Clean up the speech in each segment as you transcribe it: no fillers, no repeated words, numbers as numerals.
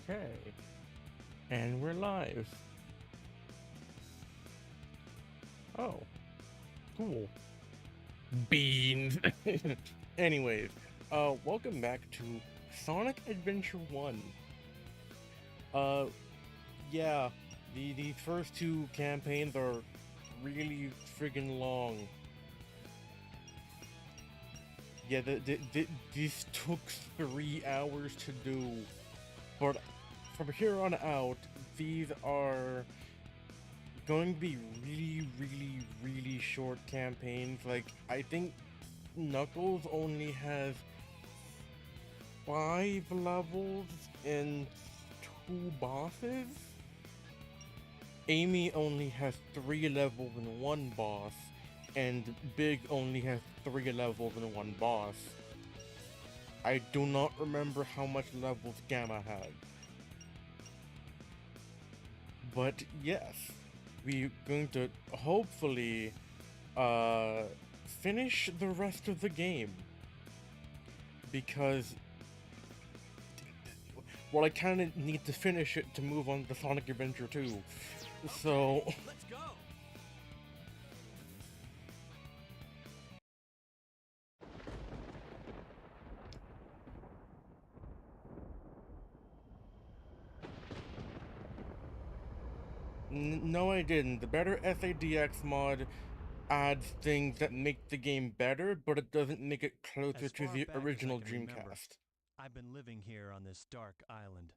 Okay. And we're live. Oh, cool. Beans. Anyways, welcome back to Sonic Adventure 1. Uh, yeah, these first two campaigns are really friggin' long. Yeah, this took 3 hours to do, but from here on out, these are going to be really short campaigns. Like, I think Knuckles only has 5 levels and 2 bosses. Amy only has 3 levels and 1 boss, and Big only has 3 levels and 1 boss. I do not remember how much levels Gamma had. But yes, we're going to hopefully finish the rest of the game. Because, well, I kind of need to finish it to move on to Sonic Adventure 2. So, Let's go. no I didn't. The Better SADX mod adds things that make the game better, but it doesn't make it closer As to far the back as I original can remember, Dreamcast. I've been living here on this dark island,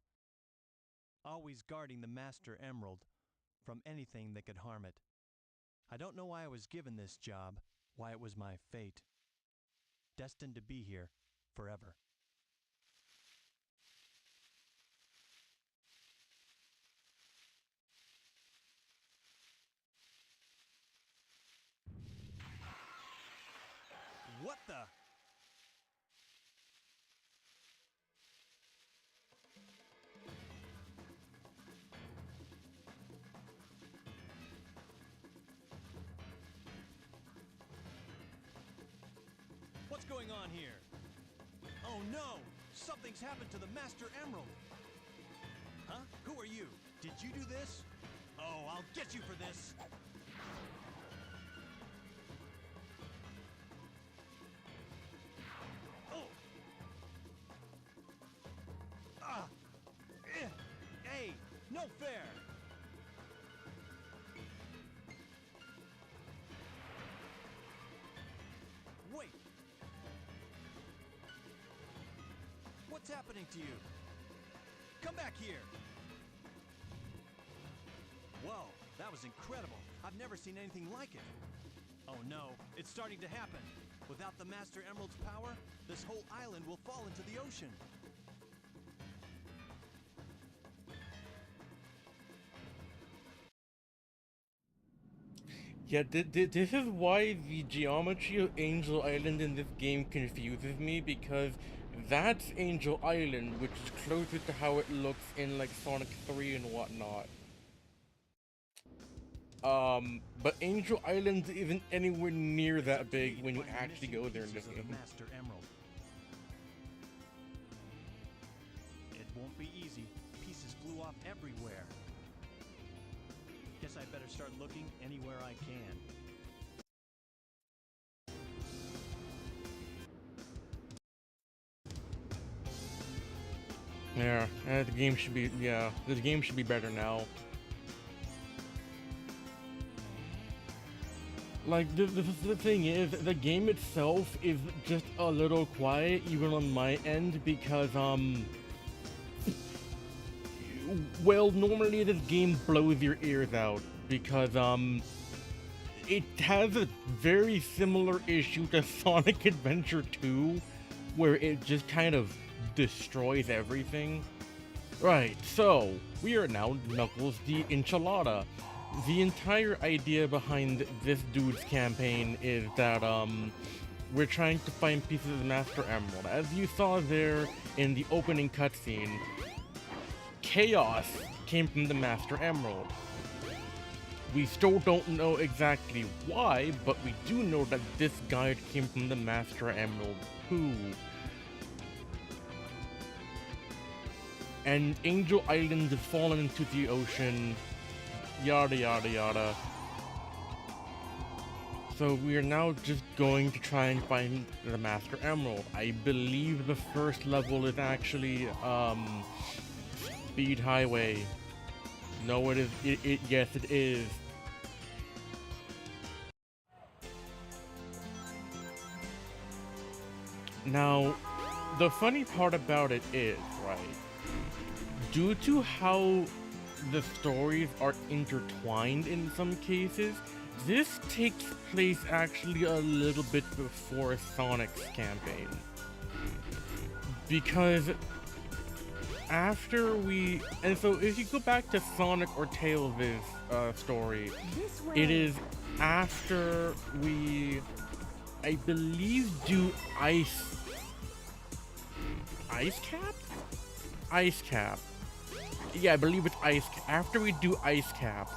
always guarding the Master Emerald from anything that could harm it. I don't know why I was given this job, why it was my fate, destined to be here forever. What the? What's going on here? Oh no! Something's happened to the Master Emerald! Huh? Who are you? Did you do this? Oh, I'll get you for this! Oh! Ah! Eh! Hey! No fair! Wait! What's happening to you? Come back here! Whoa, that was incredible. I've never seen anything like it. Oh no, it's starting to happen. Without the Master Emerald's power, this whole island will fall into the ocean. Yeah, this is why the geometry of Angel Island in this game confuses me, because that's Angel Island, which is closer to how it looks in like Sonic 3 and whatnot. But Angel Island isn't anywhere near It's that up to me big to when you find the actually missing go there in pieces this of the game. Master Emerald. It won't be easy. Pieces flew off everywhere. Guess I better start looking anywhere I can. Yeah, the game should be, the game should be better now. Like, the thing is, the game itself is just a little quiet, even on my end, because, well, normally this game blows your ears out, because, it has a very similar issue to Sonic Adventure 2, where it just kind of destroys everything. Right, so, we are now Knuckles the Enchilada. The entire idea behind this dude's campaign is that, we're trying to find pieces of Master Emerald. As you saw there in the opening cutscene, chaos came from the Master Emerald. We still don't know exactly why, but we do know that this guide came from the Master Emerald. Who? and Angel Island has fallen into the ocean, yada yada yada. So we are now just going to try and find the Master Emerald. I believe the first level is actually Speed Highway. No, it is. Yes, it is. Now, the funny part about it is, right, due to how the stories are intertwined in some cases, this takes place actually a little bit before Sonic's campaign. Because after and so if you go back to Sonic or Tails' story, it is after we, I believe, do Ice Cap? Ice Cap. Yeah, I believe it's Ice Cap. After we do Ice Cap,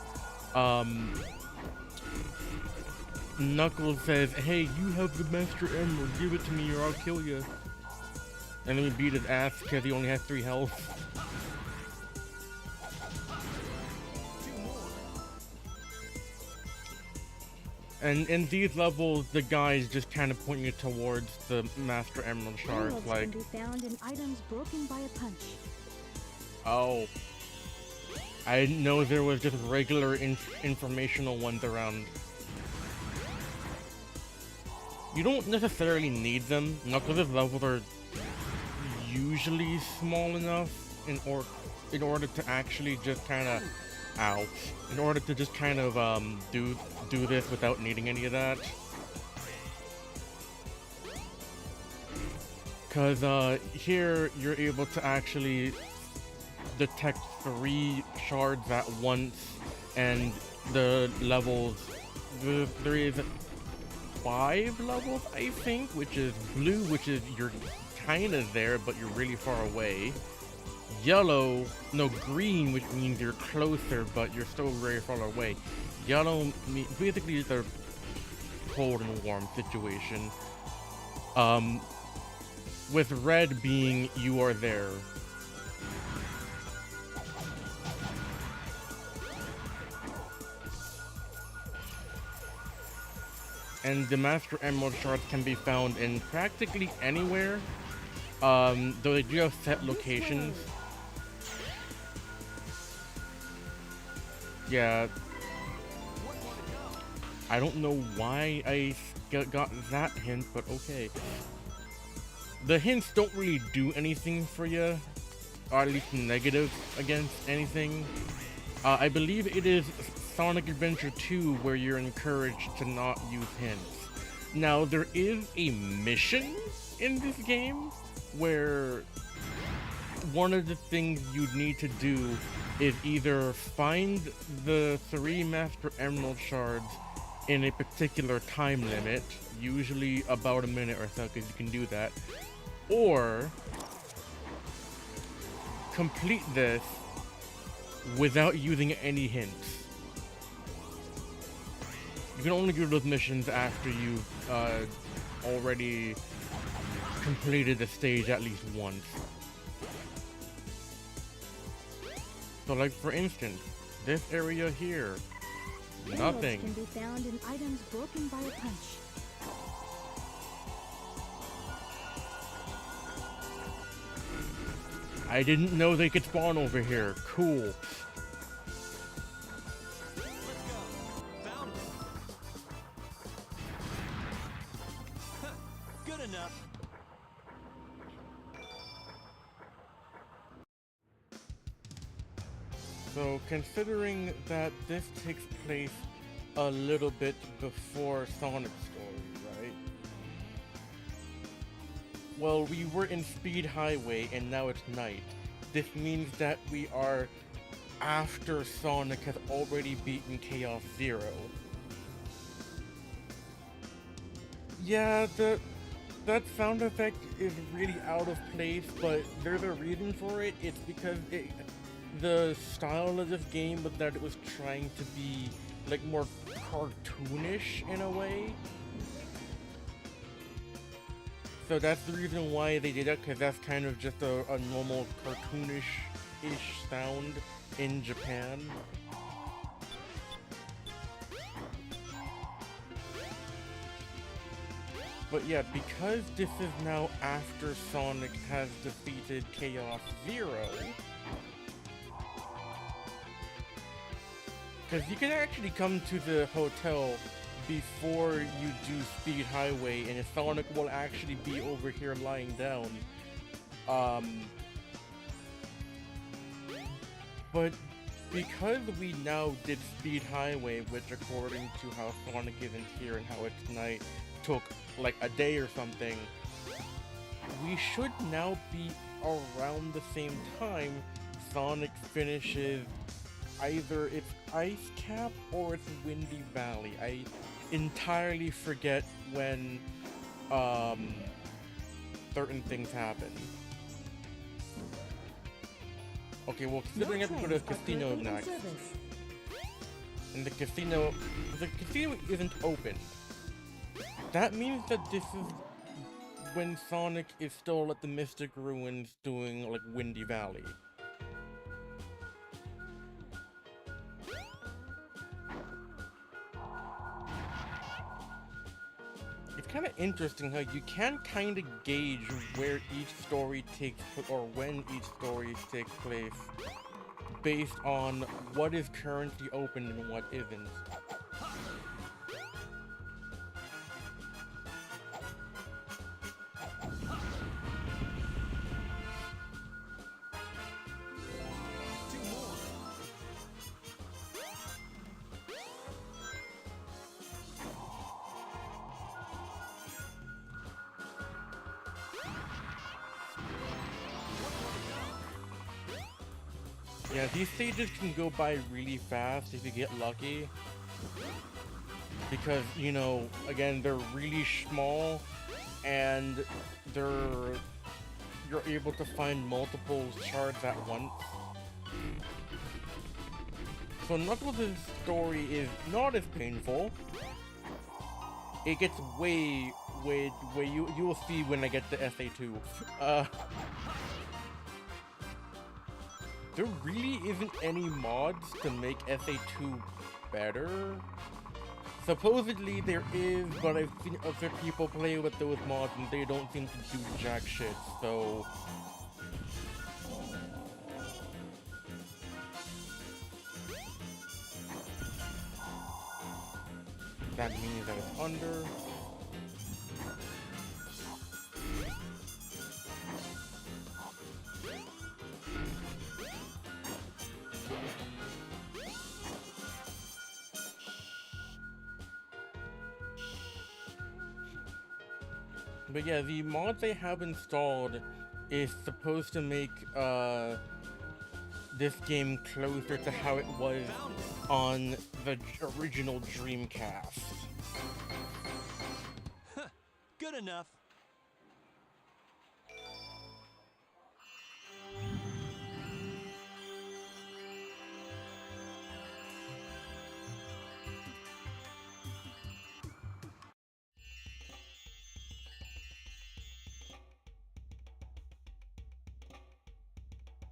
Knuckles says, "Hey, you have the Master Emerald, give it to me or I'll kill you." And then we beat his ass because he only has 3 health. And in these levels, the guys just kind of point you towards the Master Emerald shards, Emeralds like, can be found in items broken by a punch. oh, I didn't know there was just regular informational ones around. You don't necessarily need them. Knuckles' levels are usually small enough in order to actually just kind of, in order to just kind of do this without needing any of that. Cause here you're able to actually detect 3 shards at once, and the levels, there is 5 levels, I think, which is blue, which is you're kind of there, but you're really far away. Yellow, no, green, which means you're closer, but you're still very far away. Yellow, basically, it's a cold and warm situation. With red being you are there. And the Master Emerald shards can be found in practically anywhere, though they do have set locations. Yeah, I don't know why I got that hint, but okay. The hints don't really do anything for you, or at least negative against anything. I believe it is Sonic Adventure 2 where you're encouraged to not use hints. Now, there is a mission in this game where one of the things you need to do is either find the 3 Master Emerald shards in a particular time limit, usually about a minute or so, because you can do that, or complete this without using any hints. You can only do those missions after you've already completed the stage at least once. So, like, for instance, this area here, nothing. Emeralds can be found in items broken by a punch. I didn't know they could spawn over here. Cool. Let's go. Found it. Good enough. So, considering that this takes place a little bit before Sonic's story, right? Well, we were in Speed Highway and now it's night. This means that we are after Sonic has already beaten Chaos Zero. Yeah, that sound effect is really out of place, but there's a reason for it. It's because the style of this game was that it was trying to be like more cartoonish in a way. So that's the reason why they did that, because that's kind of just a normal cartoonish-ish sound in Japan. But yeah, because this is now after Sonic has defeated Chaos Zero, because you can actually come to the hotel before you do Speed Highway, and Sonic will actually be over here lying down. But because we now did Speed Highway, which according to how Sonic isn't here and how it's night, took like a day or something, we should now be around the same time Sonic finishes either its Ice Cap or its Windy Valley. I entirely forget when certain things happen. Okay, well, considering I have to go to the casino next, and the casino isn't open. That means that this is when Sonic is still at the Mystic Ruins doing, like, Windy Valley. It's kind of interesting how you can kind of gauge where each story takes, or when each story takes place, based on what is currently open and what isn't. Yeah, these stages can go by really fast if you get lucky. Because, you know, again, they're really small and you're able to find multiple shards at once. So Knuckles' story is not as painful. It gets way you'll see when I get to SA2. There really isn't any mods to make SA2 better. Supposedly there is, but I've seen other people play with those mods and they don't seem to do jack shit, so... That means that it's under. But yeah, the mod they have installed is supposed to make this game closer to how it was on the original Dreamcast. Good enough.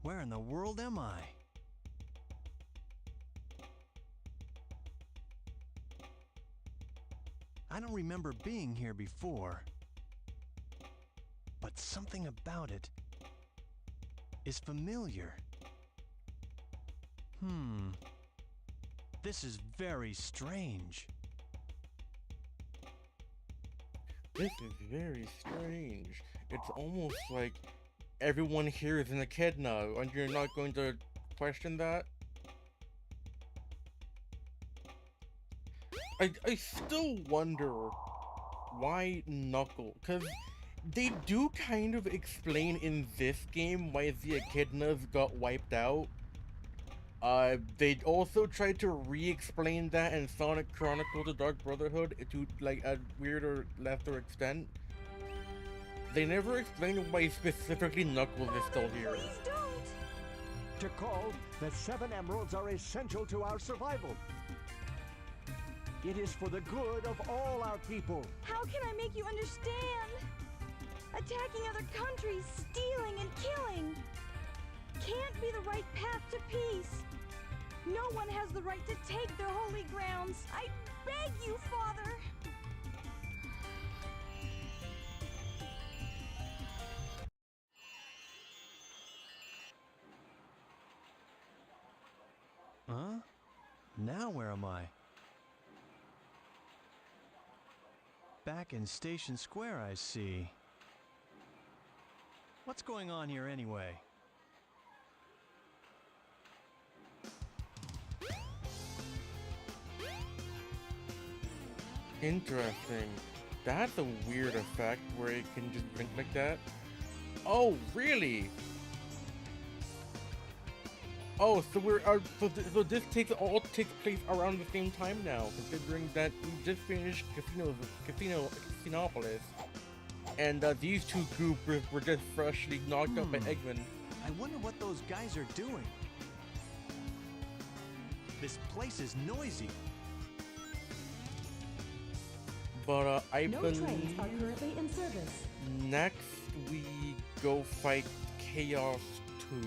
Where in the world am I? I don't remember being here before, but something about it is familiar. This is very strange. This is very strange. It's almost like everyone here is an echidna, and you're not going to question that? I still wonder why Knuckles, because they do kind of explain in this game why the echidnas got wiped out. They also tried to re-explain that in Sonic Chronicles: The Dark Brotherhood to like a weirder, lesser extent. They never explained why specifically Knuckles is still here. Please don't! To call, the 7 emeralds are essential to our survival. It is for the good of all our people. How can I make you understand? Attacking other countries, stealing and killing. Can't be the right path to peace. No one has the right to take their holy grounds. I beg you, Father. Huh? Now where am I? Back in Station Square, I see. What's going on here anyway? Interesting. That's a weird effect where it can just blink like that. Oh, really? Oh, so so this all takes place around the same time now, considering that we just finished Casinopolis, and these two goopers were just freshly knocked up by Eggman. I wonder what those guys are doing. This place is noisy. But I No believe trains are currently in service. next we go fight Chaos 2.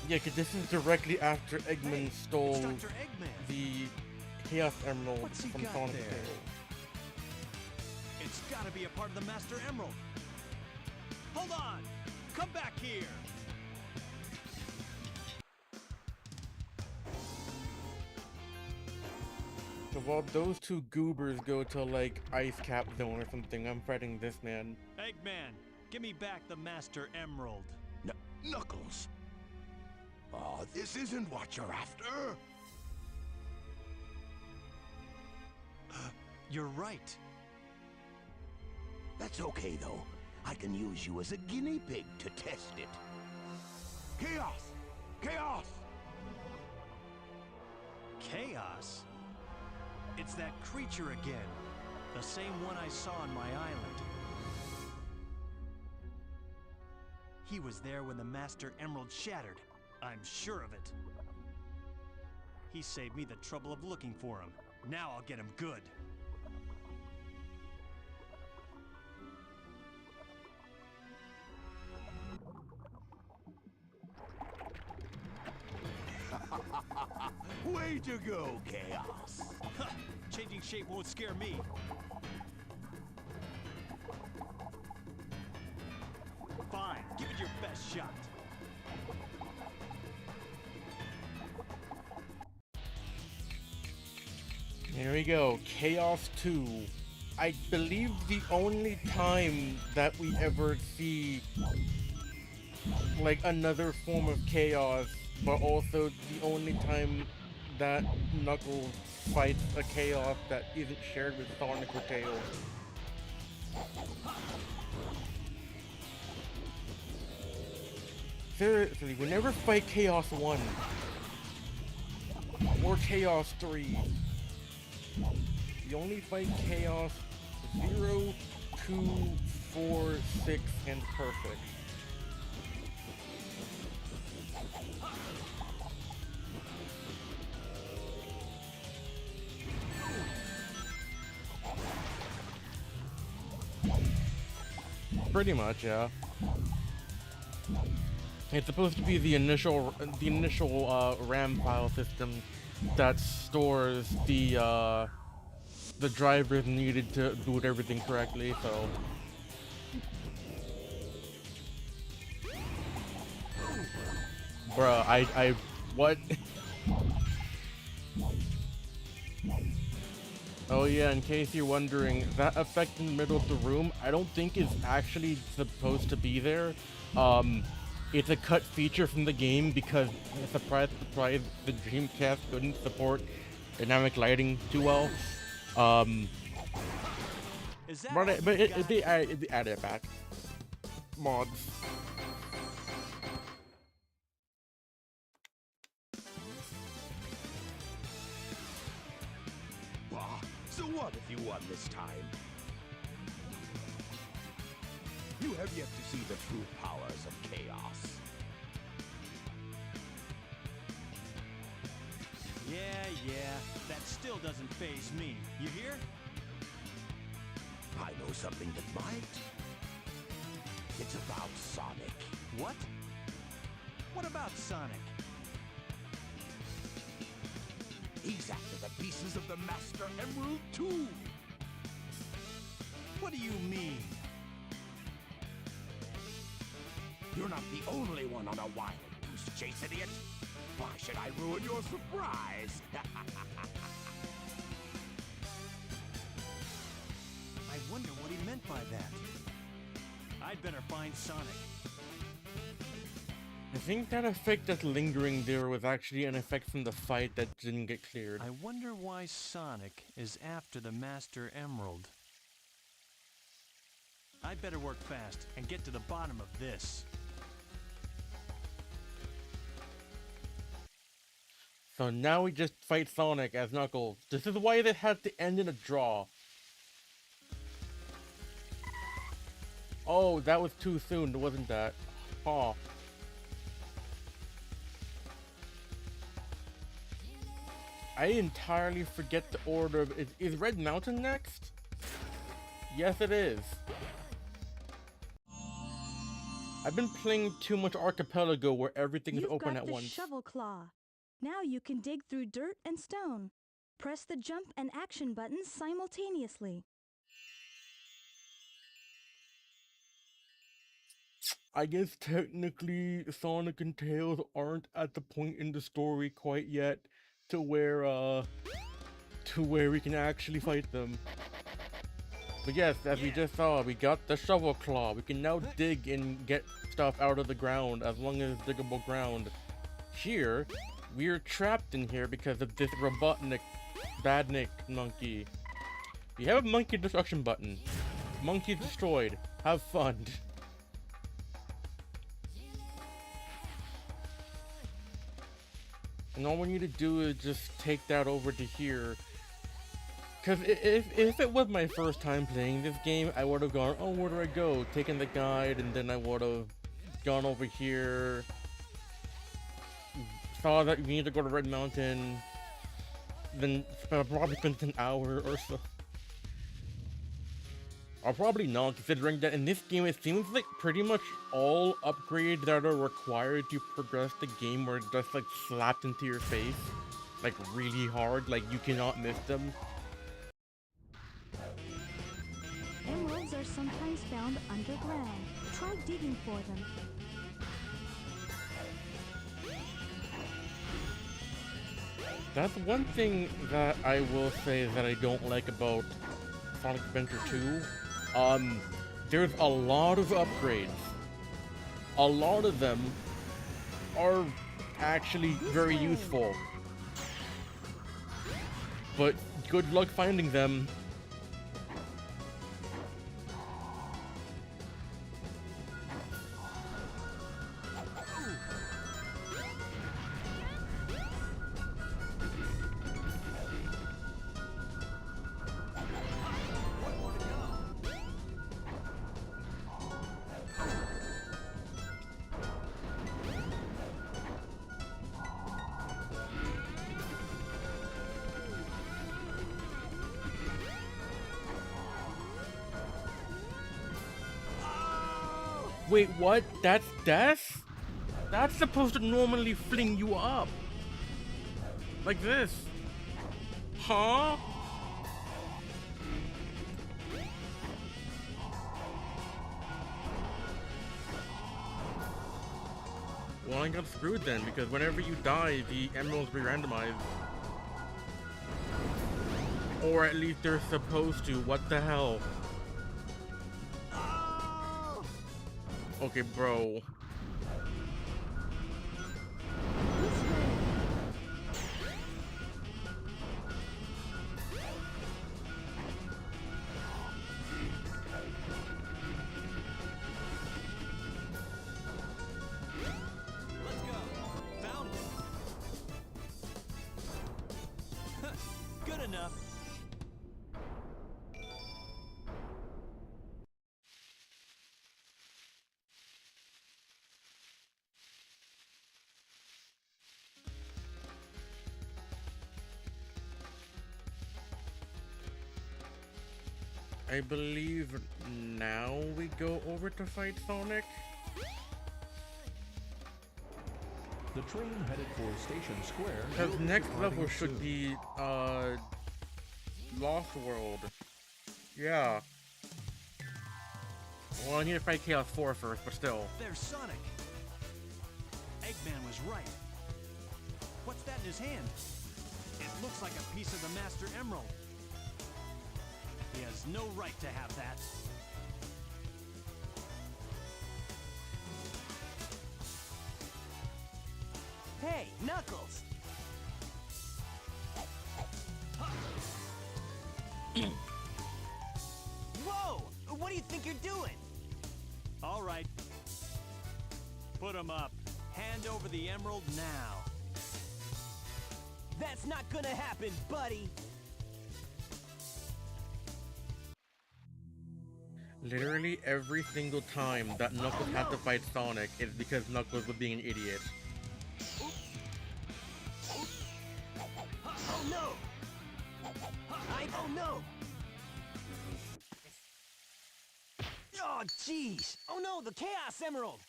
Yeah, because this is directly after Eggman It's stole Dr. Eggman. the Chaos Emerald What's he from got Sonic there? Tail. It's gotta be a part of the Master Emerald. Hold on! Come back here! So while those two goobers go to like Ice Cap Zone or something, I'm fighting this man. Eggman, give me back the Master Emerald. Knuckles. Oh, this isn't what you're after. You're right. That's okay, though. I can use you as a guinea pig to test it. Chaos! Chaos! Chaos? It's that creature again. The same one I saw on my island. He was there when the Master Emerald shattered. I'm sure of it. He saved me the trouble of looking for him. Now I'll get him good. Way to go, Chaos! Ha! Changing shape won't scare me. Fine, give it your best shot. Here we go, Chaos 2. I believe the only time that we ever see like another form of chaos, but also the only time that Knuckles fights a chaos that isn't shared with Sonic or Tails. Seriously, we never fight Chaos 1 or Chaos 3. We only fight Chaos 0, 2, 4, 6, and Perfect. Pretty much, yeah. It's supposed to be the initial RAM file system that stores the drivers needed to boot everything correctly. So, bruh, I what? Oh yeah, in case you're wondering, that effect in the middle of the room, I don't think is actually supposed to be there. It's a cut feature from the game because, surprise, surprise, the Dreamcast couldn't support dynamic lighting too well. Is that But, all but you got? they added it back. Mods. So what if you won this time? You have yet to see the true powers of chaos. Yeah, that still doesn't faze me. You hear? know something that might? It's about Sonic. What? What about Sonic? He's after the pieces of the Master Emerald too. What do you mean? You're not the only one on a wild goose chase, idiot. Why should I ruin your surprise? I wonder what he meant by that. I'd better find Sonic. I think that effect that's lingering there was actually an effect from the fight that didn't get cleared. I wonder why Sonic is after the Master Emerald. I'd better work fast and get to the bottom of this. So now we just fight Sonic as Knuckles. This is why it had to end in a draw. Oh, that was too soon, wasn't that? Huh. I entirely forget the order of... Is Red Mountain next? Yes, it is. I've been playing too much Archipelago where everything is open at You've got once. the shovel claw. Now you can dig through dirt and stone. Press the jump and action buttons simultaneously. I guess technically Sonic and Tails aren't at the point in the story quite yet to where we can actually fight them. But yes, as we just saw, we got the shovel claw. We can now dig and get stuff out of the ground as long as it's diggable ground. Here, we're trapped in here because of this Robotnik, Badnik monkey. We have a monkey destruction button. Monkey destroyed. Have fun. And all we need to do is just take that over to here. Because if it was my first time playing this game, I would have gone, oh, where do I go? Taken the guide, and then I would have gone over here. Saw that we need to go to Red Mountain. Then probably spent an hour or so. Or probably not, considering that in this game it seems like pretty much all upgrades that are required to progress the game were just like slapped into your face. Like really hard, like you cannot miss them. Emeralds are sometimes found underground. Try digging for them. That's one thing that I will say that I don't like about Sonic Adventure 2. There's a lot of upgrades. A lot of them are actually very useful. But good luck finding them. Wait, what? That's death? That's supposed to normally fling you up. Like this. Huh? Well, I got screwed then, because whenever you die, the emeralds re-randomize. Or at least they're supposed to. What the hell? Okay, bro. Let's go. Found it. Good enough. I believe now we go over to fight Sonic. The train headed for Station Square. Because will be next departing level should soon. be, Lost World. Yeah. Well, I need to fight Chaos 4 first, but still. There's Sonic. Eggman was right. What's that in his hand? It looks like a piece of the Master Emerald. He has no right to have that. Hey, Knuckles! Whoa! What do you think you're doing? All right. Put him up. Hand over the emerald now. That's not gonna happen, buddy! Literally every single time that Knuckles had to fight Sonic is because Knuckles was being an idiot. Oh no! Oh no! Oh jeez! Oh no, the Chaos Emerald!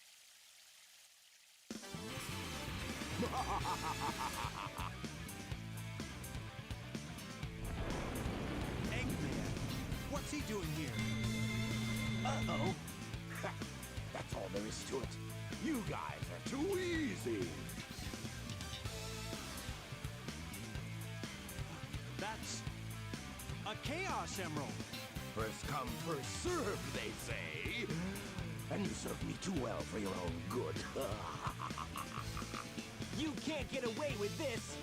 Eggman. What's he doing here? Uh-oh. That's all there is to it. You guys are too easy. That's a Chaos Emerald. First come, first served, they say. And you served me too well for your own good. You can't get away with this!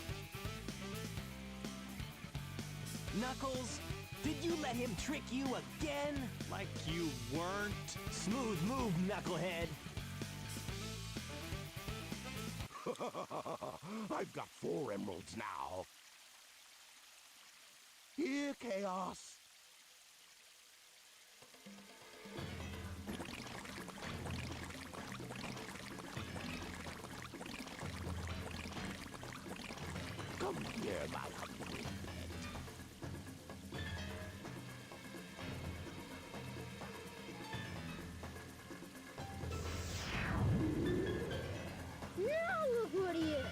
Knuckles, did you let him trick you again? Like you weren't. Smooth move, Knucklehead. I've got 4 emeralds now. Here, Chaos. Come here, my humble friend. Now look what he is!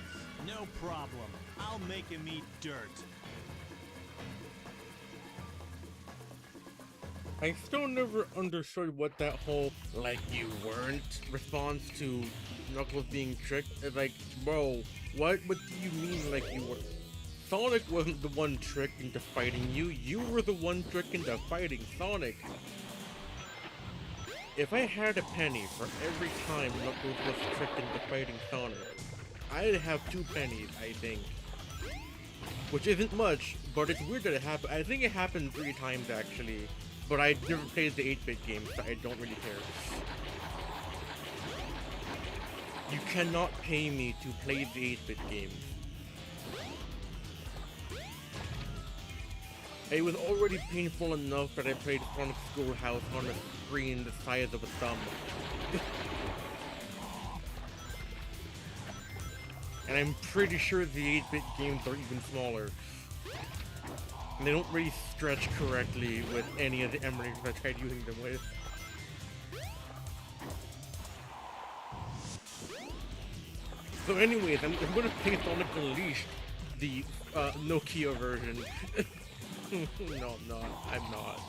No problem. I'll make him eat dirt. I still never understood what that whole, like you weren't, response to Knuckles being tricked. It's like, bro, what do you mean like you were? Sonic wasn't the one tricked into fighting you. You were the one tricked into fighting Sonic. If I had a penny for every time Knuckles was tricked into fighting Sonic, I'd have 2 pennies, I think. Which isn't much, but it's weird that it happened. I think it happened 3 times actually. But I never played the 8-bit game, so I don't really care. You cannot pay me to play the 8-bit game. It was already painful enough that I played Sonic Schoolhouse on a screen the size of a thumb. And I'm pretty sure the 8-bit games are even smaller. And they don't really stretch correctly with any of the emulators I tried using them with. So anyways, I'm gonna play Sonic Unleashed, the Nokia version. No, I'm not. I'm not.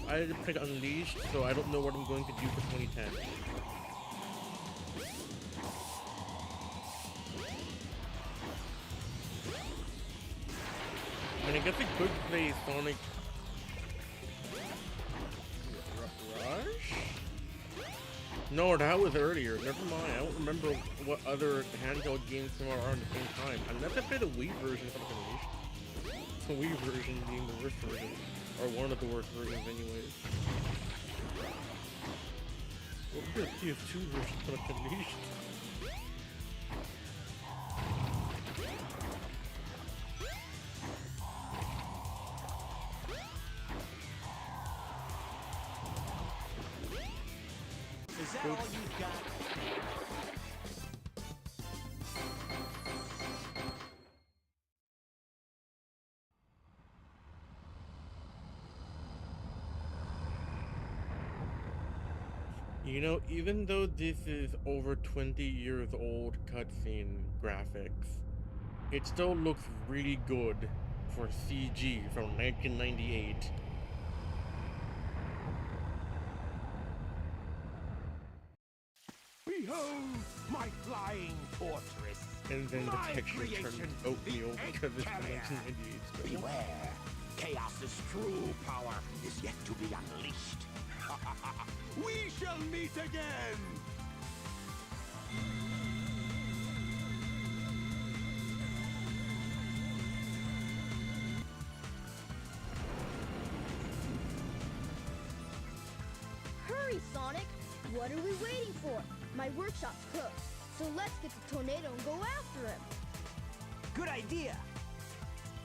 I didn't play Unleashed, so I don't know what I'm going to do for 2010. And I guess I could play Sonic Rush? No, that was earlier. Never mind. I don't remember what other handheld games came out around the same time. Unless I played the Wii version of Sonic Unleashed. The Wii version being the worst version. Or one of the worst versions anyways. What was the PS2 version of Sonic Unleashed? Is that all you got? You know, even though this is over 20 years old cutscene graphics, it still looks really good for CG from 1998. Behold my flying fortress. And then the My texture creation, turns the oatmeal egg because it's from carrier. 1998 still. Beware, Chaos's true power is yet to be unleashed. We shall meet again! Hurry, Sonic! What are we waiting for? My workshop's closed, so let's get the tornado and go after him. Good idea.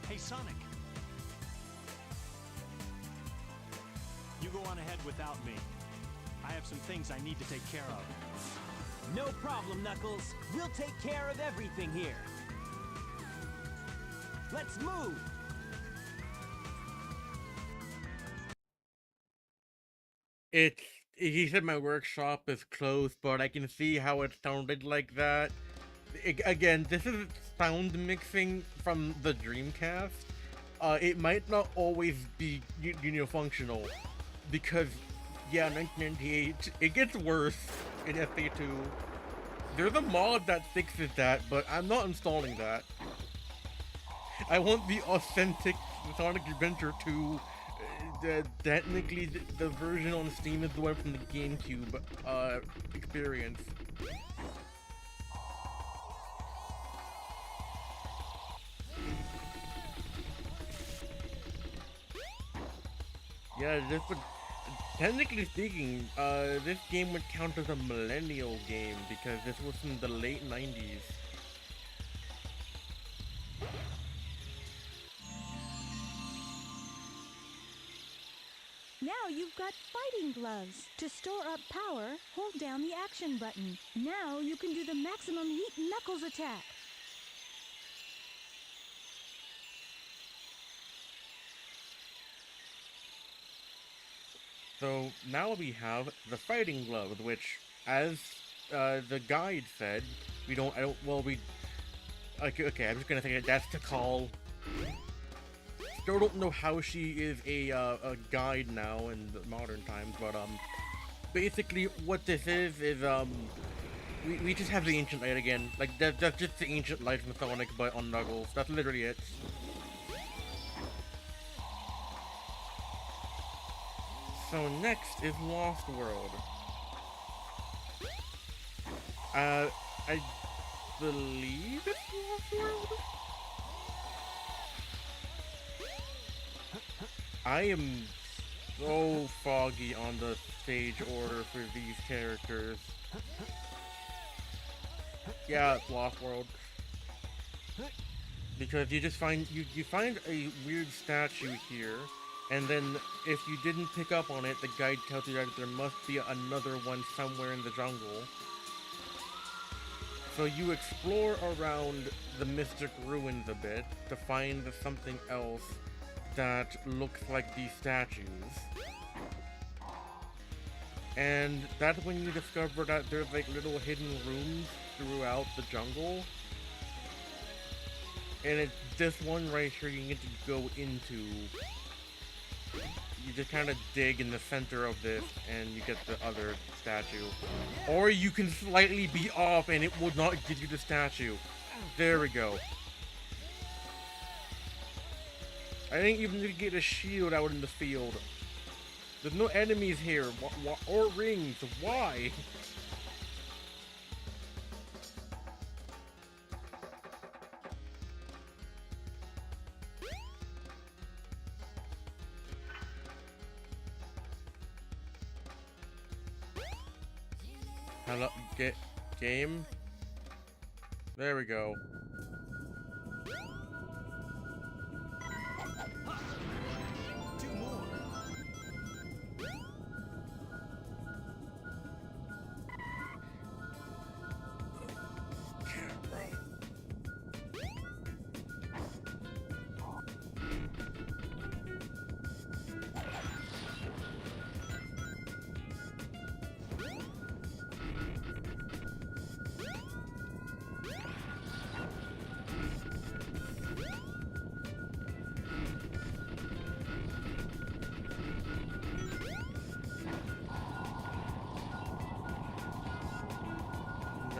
Hey, Sonic. You go on ahead without me. I have some things I need to take care of. No problem, Knuckles. We'll take care of everything here. Let's move. He said my workshop is closed, but I can see how it sounded like that. Again, this is sound mixing from the Dreamcast. It might not always be, functional. Because, yeah, 1998, it gets worse in FA2. There's a mod that fixes that, but I'm not installing that. I want the authentic Sonic Adventure 2. Technically, the version on Steam is the one from the GameCube experience. Yeah, technically speaking, this game would count as a millennial game because this was in the late 90s. Now you've got fighting gloves. To store up power, hold down the action button. Now you can do the maximum heat Knuckles attack. So now we have the fighting gloves, which, as the guide said, okay, I'm just gonna say that's to call. Still don't know how she is a guide now in the modern times, but basically what this is we just have the ancient light again. Like that's just the ancient light from Sonic, but on Knuckles. That's literally it. So next is Lost World. I believe it's Lost World? I am so foggy on the stage order for these characters. Yeah, it's Lost World. Because you just find you find a weird statue here, and then if you didn't pick up on it, the guide tells you that there must be another one somewhere in the jungle. So you explore around the Mystic Ruins a bit to find something else that looks like these statues. And that's when you discover that there's like little hidden rooms throughout the jungle. And it's this one right here you get to go into. You just kind of dig in the center of this and you get the other statue. Or you can slightly be off and it will not give you the statue. There we go. I didn't even need to get a shield out in the field. There's no enemies here, or rings. Why? Hello, game. There we go.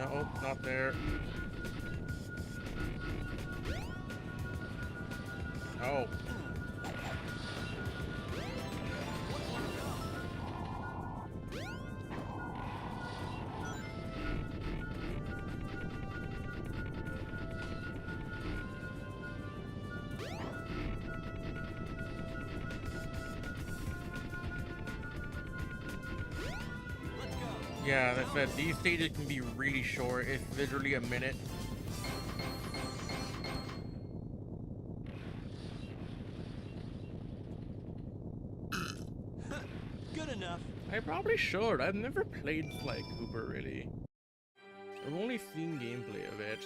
No, not there. Oh. Yeah, as I said, these stages can be really short. It's literally a minute. Good enough. I probably should. I've never played Sly Cooper, really. I've only seen gameplay of it.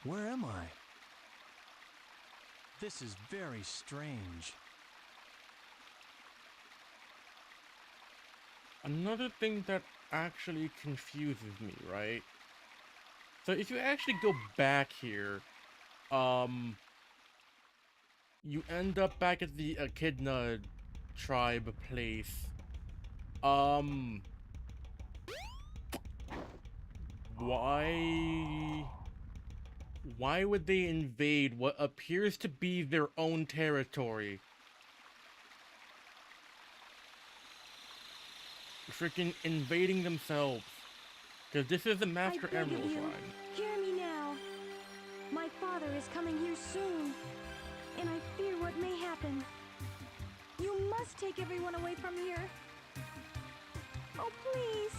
Where am I? This is very strange. Another thing that actually confuses me, right? So if you actually go back here, you end up back at the Echidna tribe place. Why would they invade what appears to be their own territory? Freaking invading themselves. Because this is the Master I beg of Emerald you, line. hear me now. My father is coming here soon, and I fear what may happen. You must take everyone away from here. Oh, please.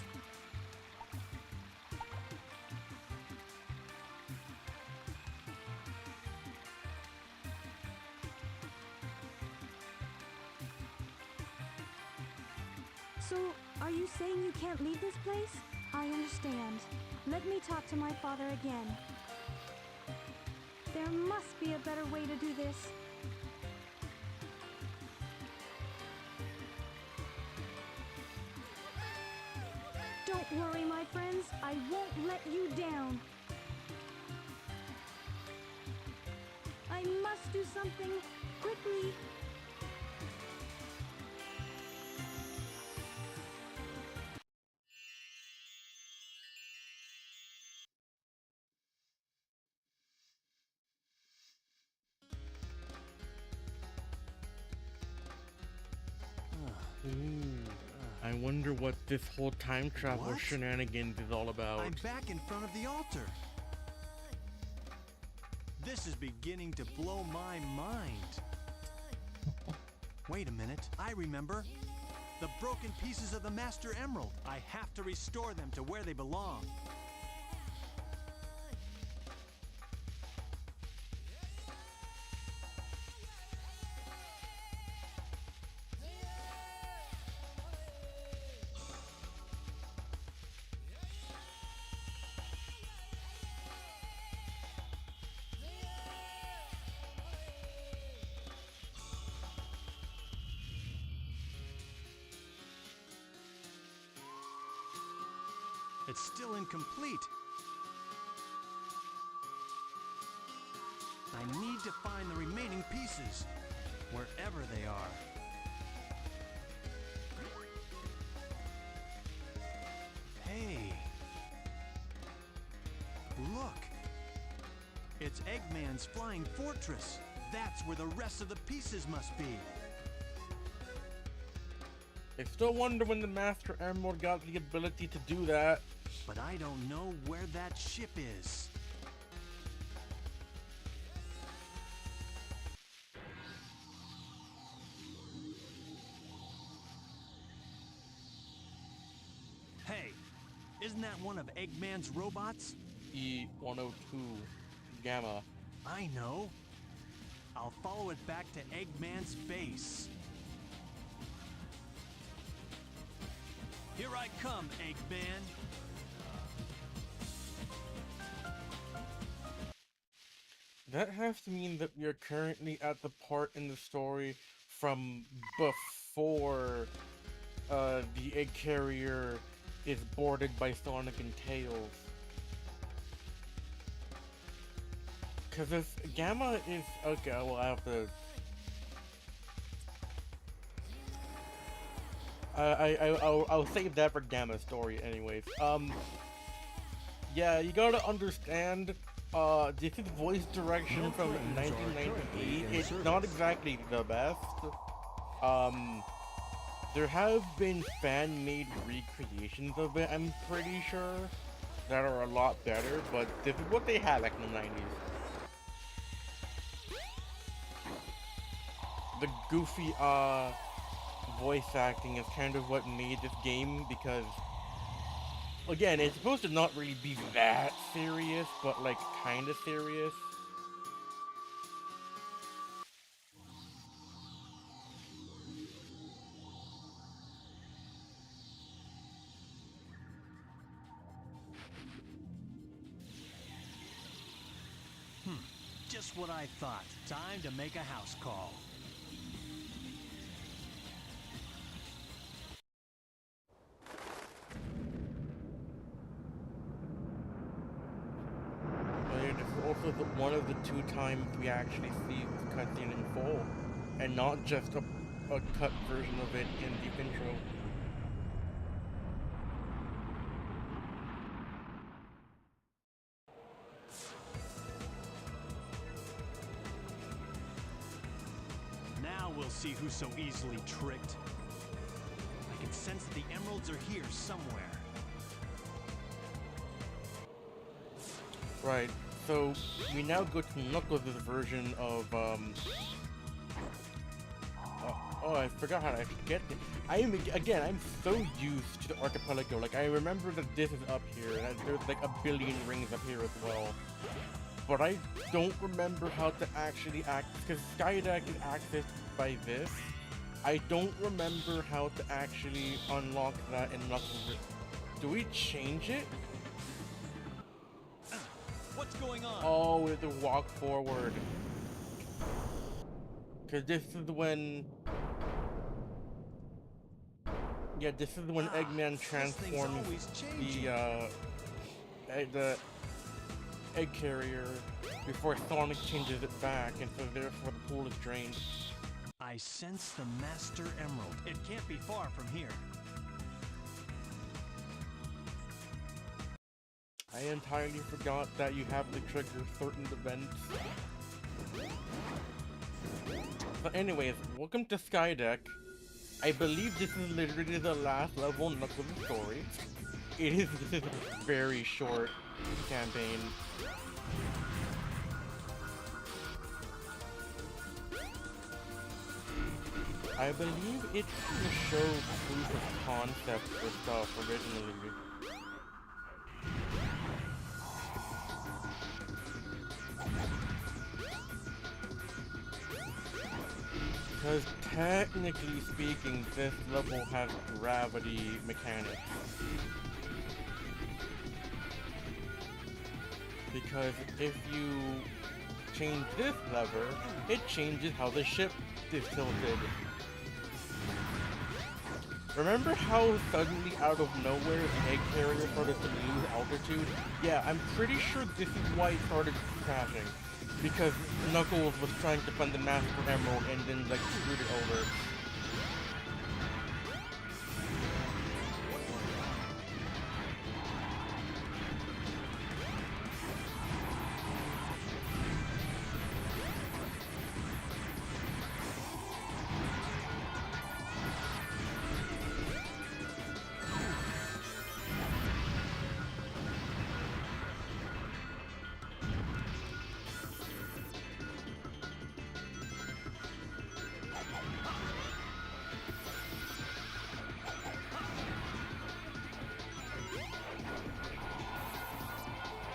So, are you saying you can't leave this place? I understand. Let me talk to my father again. There must be a better way to do this. Don't worry, my friends. I won't let you down. I must do something quickly. I wonder what this whole time travel What? shenanigans is all about. I'm back in front of the altar. This is beginning to blow my mind. Wait a minute, I remember. The broken pieces of the Master Emerald. I have to restore them to where they belong. It's still incomplete. I need to find the remaining pieces, wherever they are. Hey! Look! It's Eggman's flying fortress. That's where the rest of the pieces must be. I still wonder when the Master Emerald got the ability to do that. But I don't know where that ship is. Hey, isn't that one of Eggman's robots? E-102 Gamma. I know. I'll follow it back to Eggman's base. Here I come, Eggman. That has to mean that we are currently at the part in the story from before the egg carrier is boarded by Sonic and Tails. Because if Gamma is... Okay, well, I have to... I'll save that for Gamma's story anyways. Yeah, you gotta understand, this is voice direction from 1998. It's not exactly the best. There have been fan-made recreations of it, I'm pretty sure, that are a lot better, but this is what they had back in the 90s. The goofy, voice acting is kind of what made this game, because again, it's supposed to not really be that serious, but like kinda serious. Just what I thought. Time to make a house call. And it's also one of the 2 times we actually see the cutscene in full, and not just a cut version of it in the intro. Now we'll see who's so easily tricked. I can sense that the emeralds are here somewhere. Right, so we now go to Knuckles' version of, oh, I forgot how to actually get it. I'm so used to the archipelago. Like, I remember that this is up here, and there's like a billion rings up here as well. But I don't remember how to actually because Skydeck is accessed by this. I don't remember how to actually unlock that in Knuckles. Do we change it? What's going on? Oh, we have to walk forward. Cause this is when... Yeah, this is when Eggman transforms the egg carrier before Sonic changes it back, and so therefore the pool is drained. I sense the Master Emerald. It can't be far from here. I entirely forgot that you have to trigger certain events. But anyways, welcome to Skydeck. I believe this is literally the last level in Knuckles' story. This is a very short campaign. I believe it's to show proof of concept for stuff originally. Because technically speaking, this level has gravity mechanics. Because if you change this lever, it changes how the ship is tilted. Remember how suddenly out of nowhere the egg carrier started to lose altitude? Yeah, I'm pretty sure this is why it started crashing. Because Knuckles was trying to find the Master Emerald and then like screwed it over.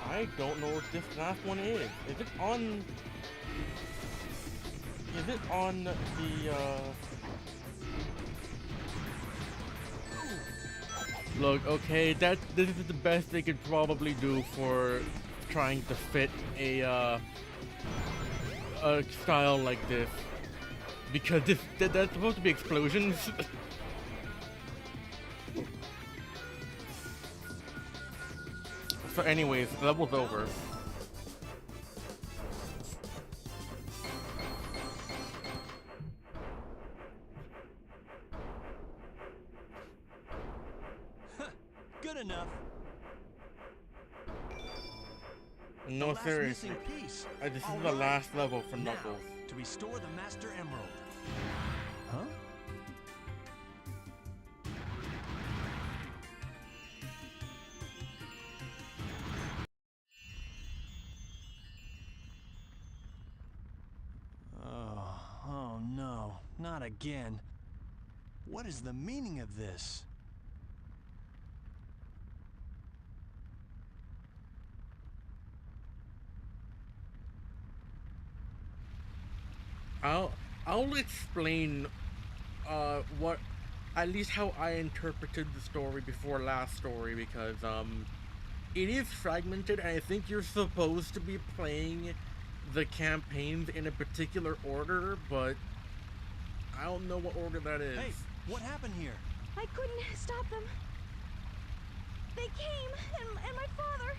I don't know what this last one is. Is it on... Is it on the, Look, okay, this is the best they could probably do for trying to fit a style like this. Because that's supposed to be explosions. So anyways, the level's over. enough. No, The last seriously. missing piece. This is All the right. last level for Now, Knuckles. to restore the Master Emerald. Huh? Oh no, not again. What is the meaning of this? I'll explain what, at least how I interpreted the story before last story, because it is fragmented, and I think you're supposed to be playing the campaigns in a particular order, but I don't know what order that is. Hey, what happened here? I couldn't stop them. They came, and my father.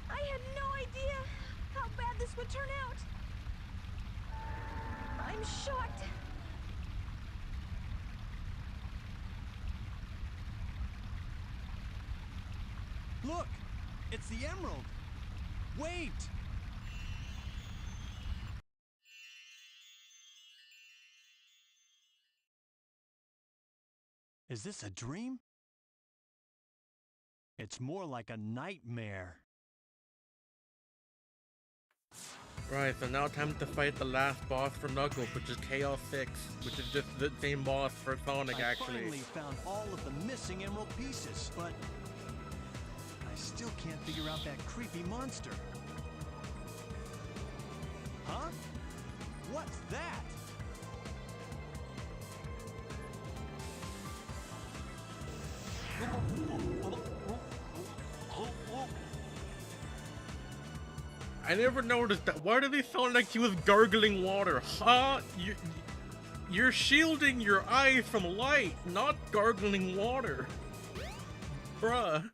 I had no idea how bad this would turn out. I'm shocked. Look! It's the emerald! Wait! Is this a dream? It's more like a nightmare. Right, so now time to fight the last boss for Knuckles, which is Chaos 6, which is just the same boss for Sonic, I actually. finally found all of the missing emerald pieces, but I still can't figure out that creepy monster. Huh? What's that? I never noticed that. Why do they sound like he was gargling water? Huh? You're shielding your eyes from light, not gargling water. Bruh.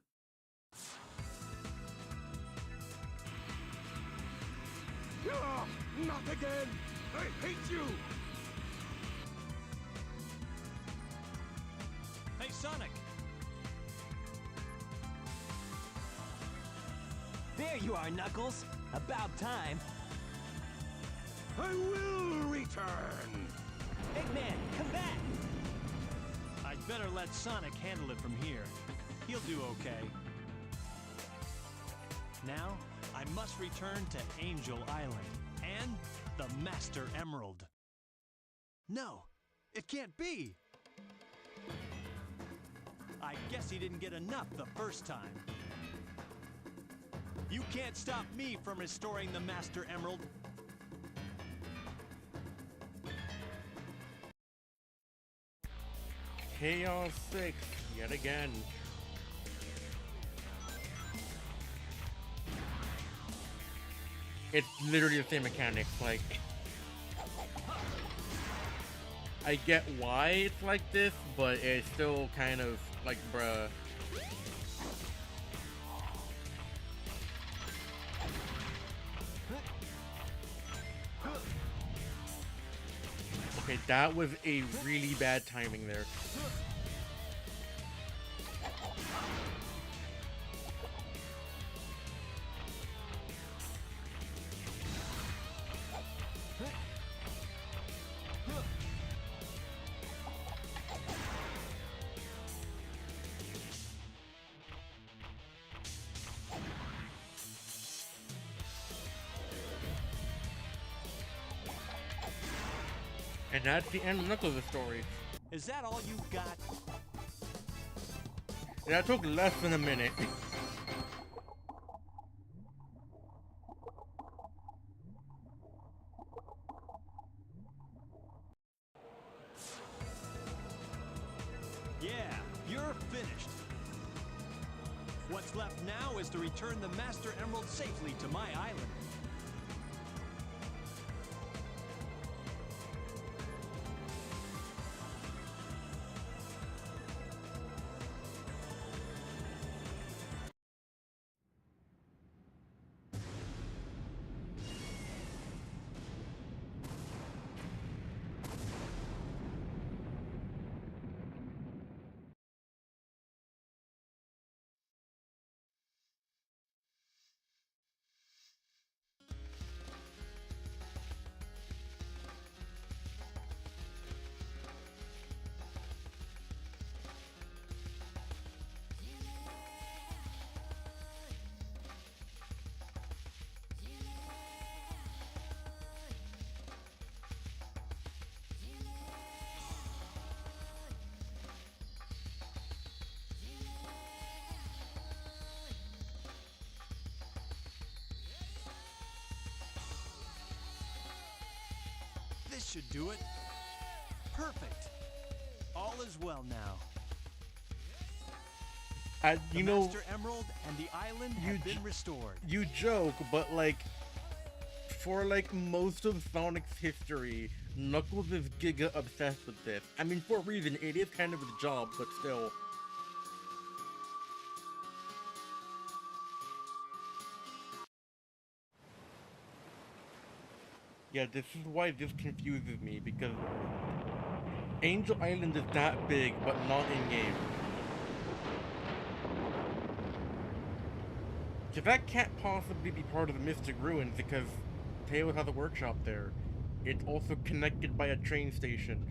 Ah, not again! I hate you! Hey, Sonic! There you are, Knuckles. About time. I will return! Eggman, come back! I'd better let Sonic handle it from here. He'll do okay. Now, I must return to Angel Island and the Master Emerald. No, it can't be! I guess he didn't get enough the first time. You can't stop me from restoring the Master Emerald. Chaos 6, yet again. It's literally the same mechanics, like... I get why it's like this, but it's still kind of like, bruh. Okay, that was a really bad timing there. And that's the end of Knuckles' story. Is that all you got? That took less than a minute. Yeah, you're finished. What's left now is to return the Master Emerald safely to my island. should do it. Perfect. All is well now. You The know, Master Emerald and the island have been restored. you joke, but like, for like most of Sonic's history, Knuckles is giga obsessed with this. I mean, for a reason, it is kind of his job, but still. Yeah, this is why this confuses me, because Angel Island is that big, but not in-game. So that can't possibly be part of the Mystic Ruins, because Tails has a workshop there. It's also connected by a train station.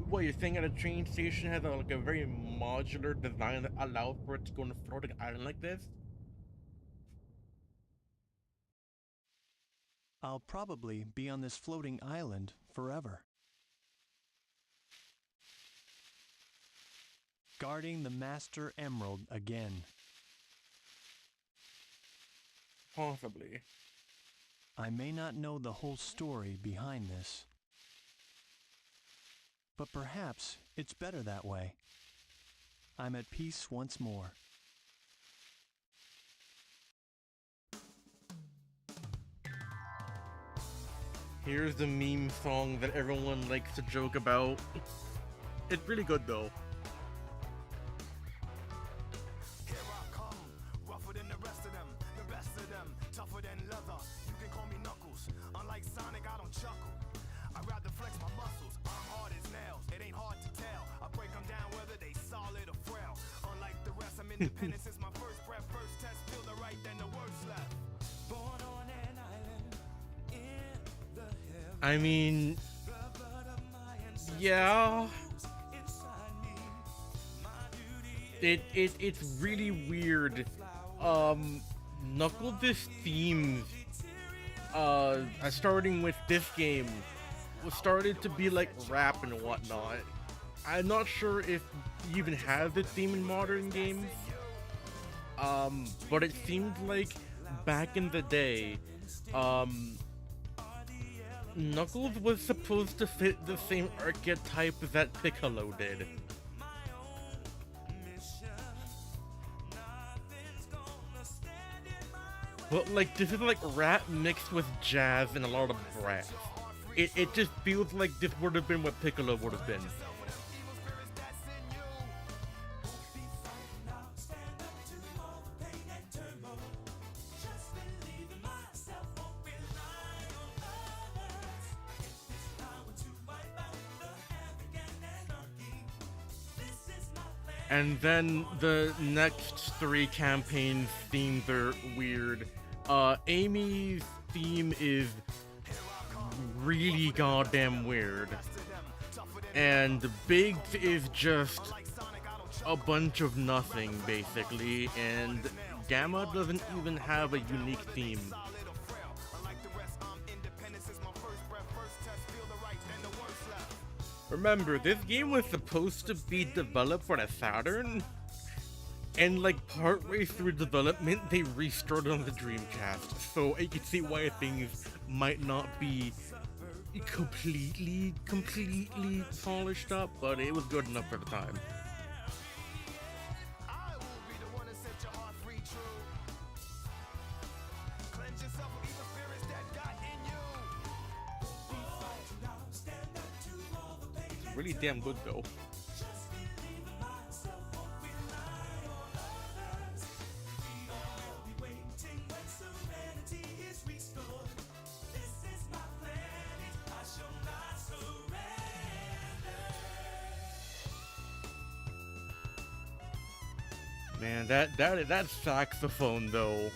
What, you're saying that a train station has like a very modular design that allows for it to go on a floating island like this? I'll probably be on this floating island forever. Guarding the Master Emerald again. Possibly. I may not know the whole story behind this, but perhaps it's better that way. I'm at peace once more. Here's the meme song that everyone likes to joke about. It's really good though. Here I come, rougher than the rest of them, the best of them, tougher than leather. You can call me Knuckles. Unlike Sonic, I don't chuckle. I rather flex my muscles. I'm hard as nails. It ain't hard to tell. I break them down whether they solid or frail. Unlike the rest, I'm independent since my first breath. First test, feel the right, then the worst left. Born on an island in the heavens. I mean, yeah. It's really weird. Knuckles' themes, starting with this game, was started to be like rap and whatnot. I'm not sure if you even have this theme in modern games. But it seemed like back in the day, Knuckles was supposed to fit the same archetype that Piccolo did. But like, this is like rap mixed with jazz and a lot of brass. It just feels like this would have been what Piccolo would have been. And then the next three campaigns' themes are weird. Amy's theme is really goddamn weird. And Biggs is just a bunch of nothing, basically. And Gamma doesn't even have a unique theme. Remember, this game was supposed to be developed for the Saturn, and like partway through development, they restarted on the Dreamcast. So you can see why things might not be completely polished up, but it was good enough for the time. Really damn good though. Man, that saxophone though.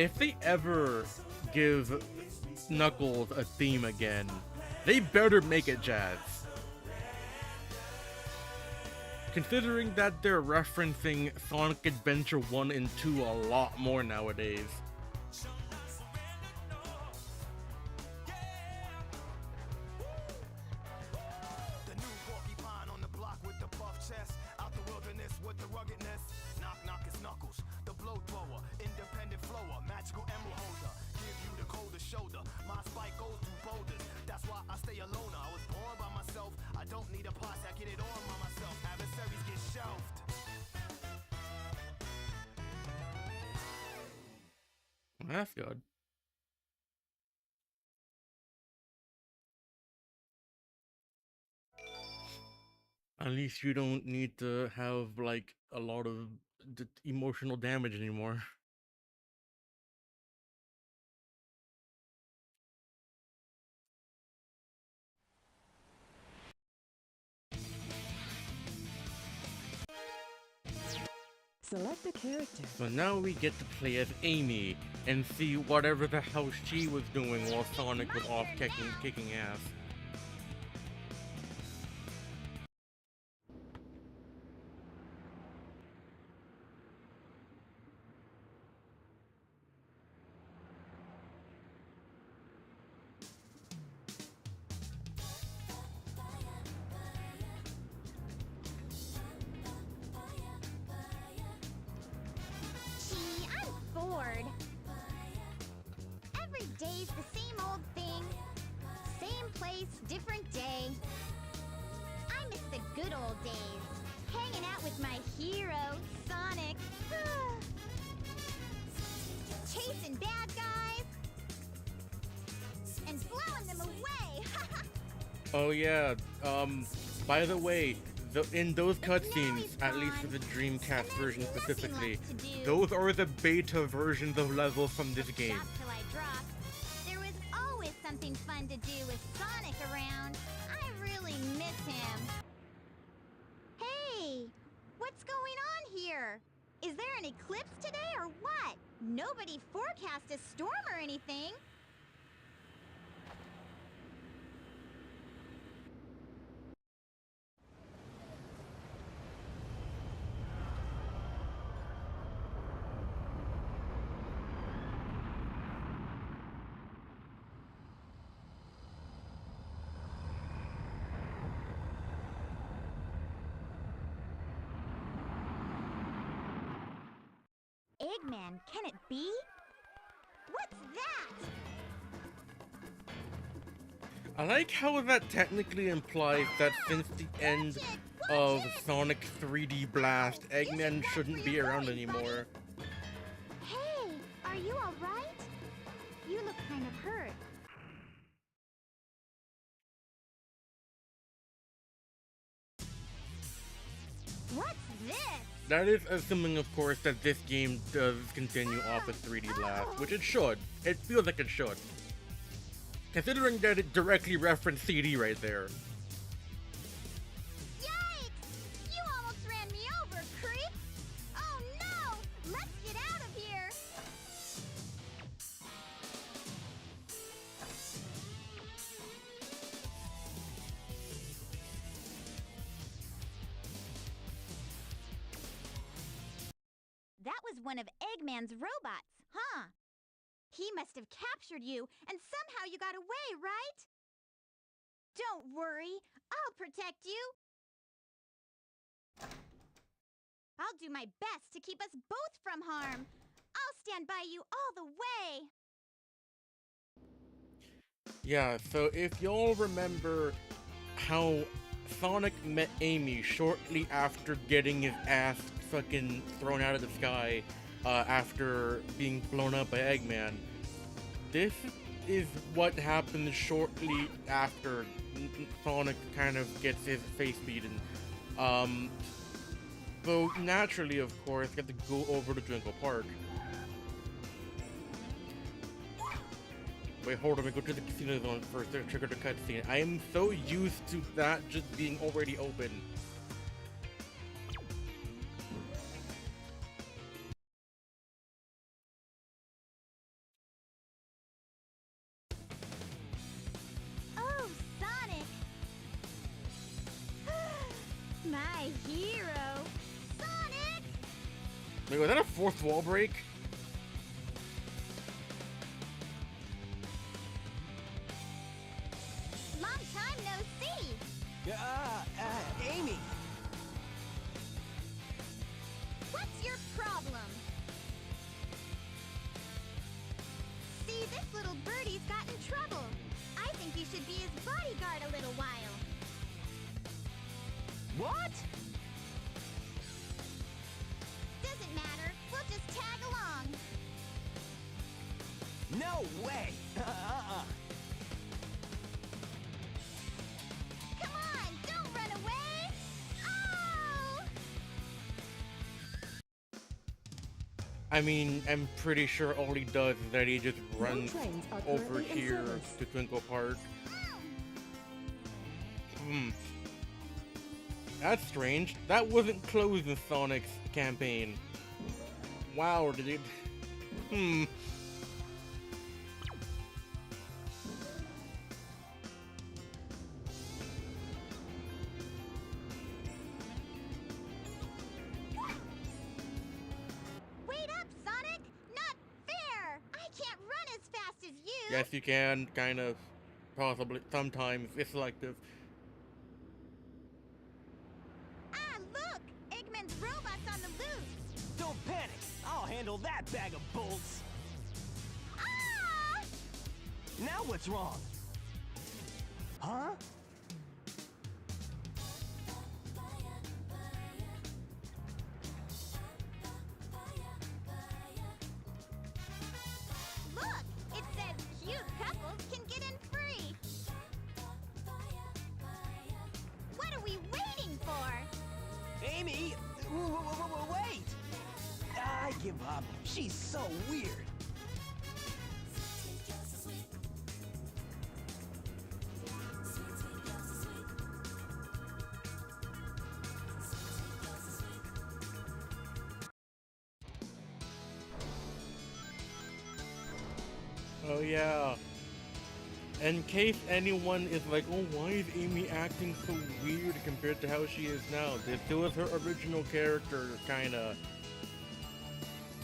If they ever give Knuckles a theme again, they better make it jazz. Considering that they're referencing Sonic Adventure 1 and 2 a lot more nowadays. The new porcupine on the block with the buff chest. Out the wilderness with the ruggedness. Knock knock is Knuckles, the blow thrower, independent flower, magical emerald holder. Give you the coldest shoulder. My spike goes through boulders. That's why I stay alone. I was born by myself. I don't need a posse. I get it on by myself. Adversaries get shelved. That's good. At least you don't need to have like a lot of emotional damage anymore. Select a character. So now we get to play as Amy and see whatever the hell she was doing while Sonic was off kicking ass. Gee, I'm bored. Every day's the same old thing. Same place, different day. I miss the good old days. Hanging out with my hero, Sonic. Chasing bad guys. And blowing them away. Oh yeah, by the way, in those cutscenes, at least for the Dreamcast version specifically, those are the beta versions of levels from this game. Stop till I drop. There was always something fun to do with Sonic around. I really miss him. Hey, what's going on here? Is there an eclipse today or what? Nobody forecast a storm or anything. Eggman, can it be? What's that? I like how that technically implies that since the end of Sonic 3D Blast, Eggman shouldn't be around anymore. Hey, are you alright? You look kind of hurt. What's this? That is assuming, of course, that this game does continue off of 3D Blast, which it should. It feels like it should. Considering that it directly referenced CD right there. Yikes! You almost ran me over, creep! Oh no! Let's get out of here! That was one of Eggman's robots, huh? He must have captured you, and somehow you got away, right? Don't worry, I'll protect you. I'll do my best to keep us both from harm. I'll stand by you all the way. Yeah, so if y'all remember how Sonic met Amy shortly after getting his ass fucking thrown out of the sky after being blown up by Eggman, this is what happens shortly after Sonic kind of gets his face beaten. So naturally, of course, got to go over to Twinkle Park. Wait, hold on, we go to the casino zone first to trigger the cutscene. I am so used to that just being already open. my hero. Sonic! Wait, was that a fourth wall break? Long time no see. Amy. What's your problem? See, this little birdie's got in trouble. I think you should be his bodyguard a little while. What? Doesn't matter. We'll just tag along. No way. Come on, don't run away. Oh! I mean, I'm pretty sure all he does is that he just runs trains are over currently in here service. to Twinkle Park. That's strange. That wasn't closed in Sonic's campaign. Wow, did it? Wait up, Sonic! Not fair! I can't run as fast as you! Yes, you can, kind of. Possibly. Sometimes. It's selective. Ah, look! Eggman's robot's on the loose! Don't panic. I'll handle that bag of bolts. Ah! Now what's wrong? Huh? Look! It says cute couples can get in free! What are we waiting for? Amy! Wait! I give up. She's so weird. Oh yeah. In case anyone is like, oh, why is Amy acting so weird compared to how she is now? This was her original character, kinda.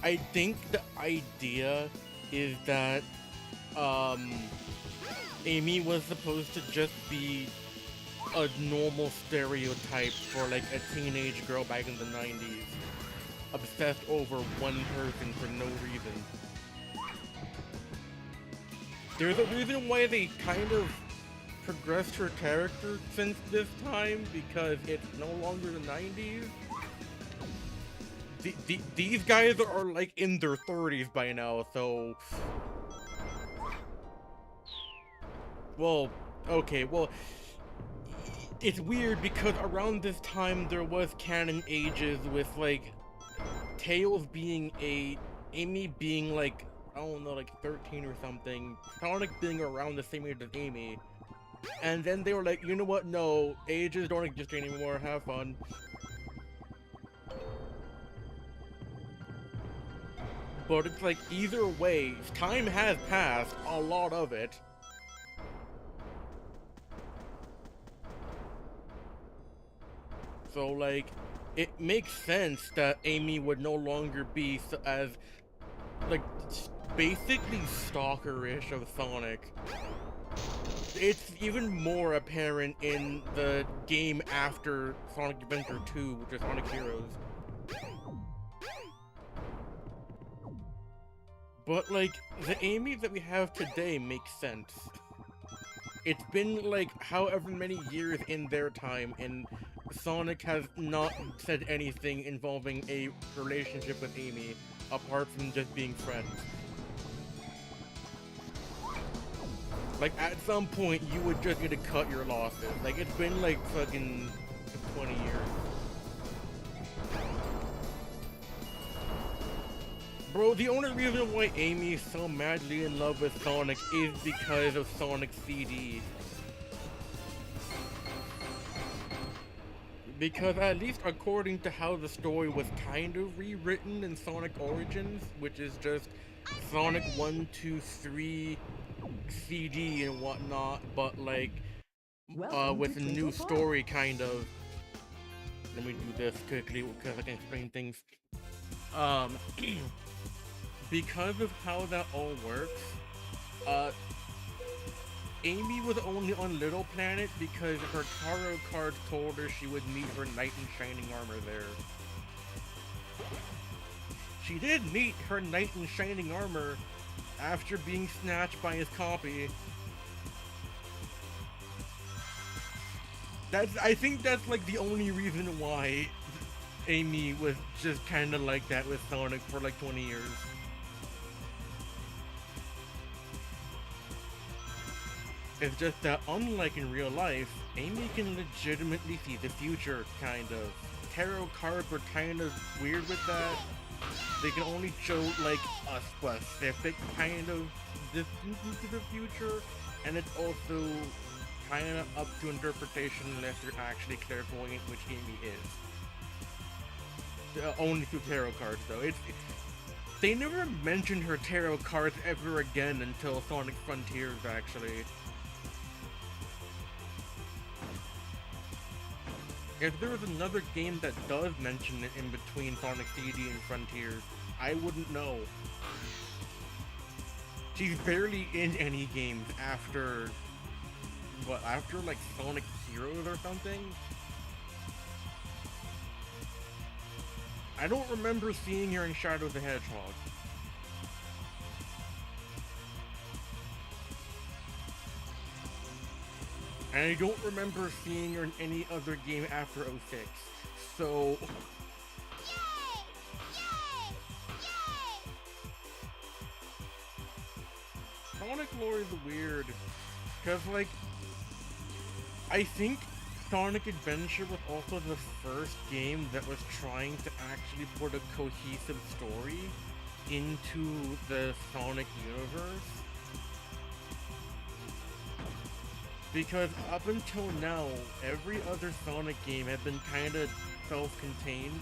I think the idea is that, Amy was supposed to just be a normal stereotype for like a teenage girl back in the 90s. Obsessed over one person for no reason. There's a reason why they kind of progressed her character since this time, because it's no longer the 90s. These guys are like in their 30s by now, so... Well, okay, well... It's weird because around this time there was canon ages with like... Tails being Amy being like... I don't know, like 13 or something. Sonic being around the same age as Amy. And then they were like, you know what, no, ages don't exist anymore, have fun. But it's like, either way, time has passed, a lot of it. So like, it makes sense that Amy would no longer be as, like, basically stalker-ish of Sonic. It's even more apparent in the game after Sonic Adventure 2, which is Sonic Heroes. But like, the Amy that we have today makes sense. It's been like however many years in their time, and Sonic has not said anything involving a relationship with Amy, apart from just being friends. Like, at some point, you would just need to cut your losses. Like, it's been like fucking 20 years. Bro, the only reason why Amy's so madly in love with Sonic is because of Sonic's CD. Because at least according to how the story was kind of rewritten in Sonic Origins, which is just Sonic 1, 2, 3 CD and whatnot, but like Welcome with to a new Twinkle Park. story kind of. let me do this quickly because I can explain things. Um, because of how that all works, Amy was only on Little Planet because her tarot card told her she would meet her knight in shining armor there. She did meet her knight in shining armor after being snatched by his copy. I think that's like the only reason why Amy was just kind of like that with Sonic for like 20 years. It's just that, unlike in real life, Amy can legitimately see the future, kind of. Tarot cards were kind of weird with that. They can only show, like, a specific kind of distance into the future, and it's also kind of up to interpretation unless you're actually clairvoyant, which Amy is. Only through tarot cards, though. They never mentioned her tarot cards ever again until Sonic Frontiers, actually. If there was another game that does mention it in between Sonic CD and Frontiers, I wouldn't know. She's barely in any games after, what, after like Sonic Heroes or something? I don't remember seeing her in Shadow the Hedgehog. And I don't remember seeing her in any other game after 06. So... Yay! Yay! Yay! Sonic lore is weird. Because, like, I think Sonic Adventure was also the first game that was trying to actually put a cohesive story into the Sonic universe. Because up until now, every other Sonic game had been kind of self-contained.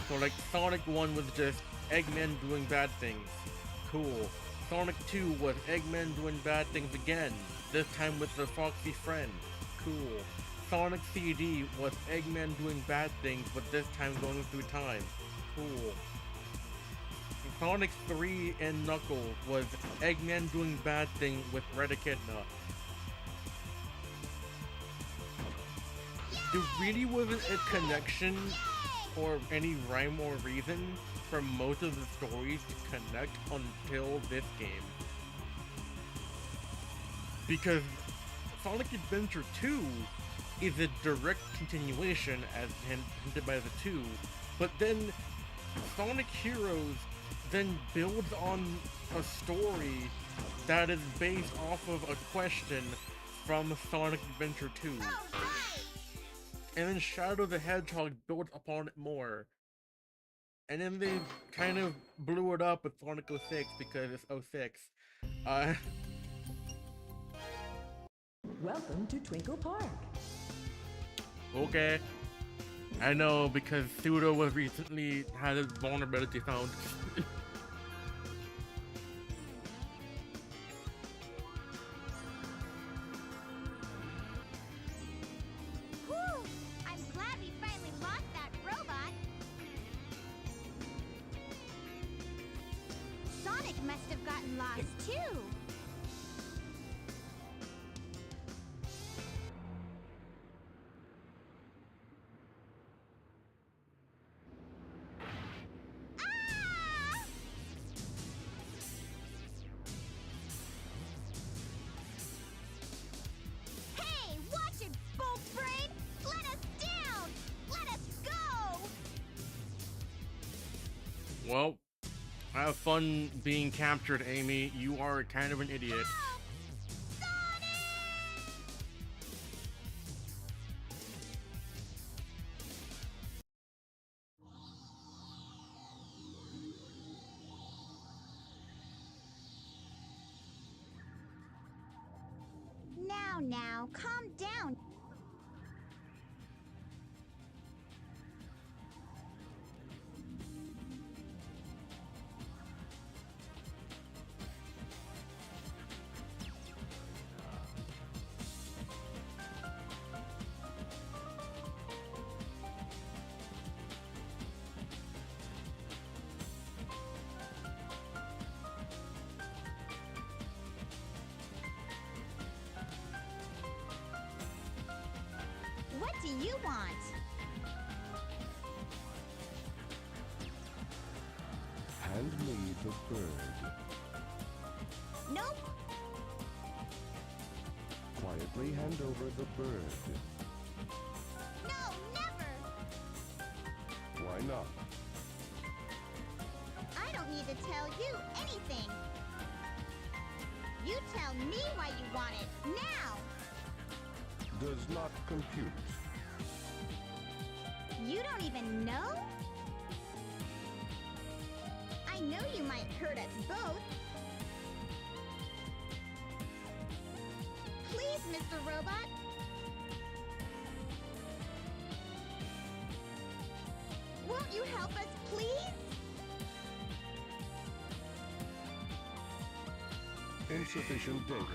So like, Sonic 1 was just Eggman doing bad things. Cool. Sonic 2 was Eggman doing bad things again, this time with the Foxy friend. Cool. Sonic CD was Eggman doing bad things, but this time going through time. Cool. Sonic 3 and Knuckles was Eggman doing bad things with Red Echidna. There really wasn't a connection or any rhyme or reason for most of the stories to connect until this game. Because Sonic Adventure 2 is a direct continuation, as hinted by the 2, but then Sonic Heroes then builds on a story that is based off of a question from Sonic Adventure 2. And then Shadow the Hedgehog built upon it more. And then they kind of blew it up with Sonic 06 because it's 06. Welcome to Twinkle Park. Okay. I know, because Pseudo was recently had his vulnerability found. Must have gotten lost too. Ah! Hey, watch it, Bolt Brain! Let us down! Let us go! Well, have fun being captured, Amy. You are kind of an idiot. Now, calm down. do you want? Hand me the bird. Nope. Quietly hand over the bird. No, never. Why not? I don't need to tell you anything. You tell me why you want it, now! Does not compute. You don't even know? I know you might hurt us both. Please, Mr. Robot. Won't you help us, please? Insufficient data.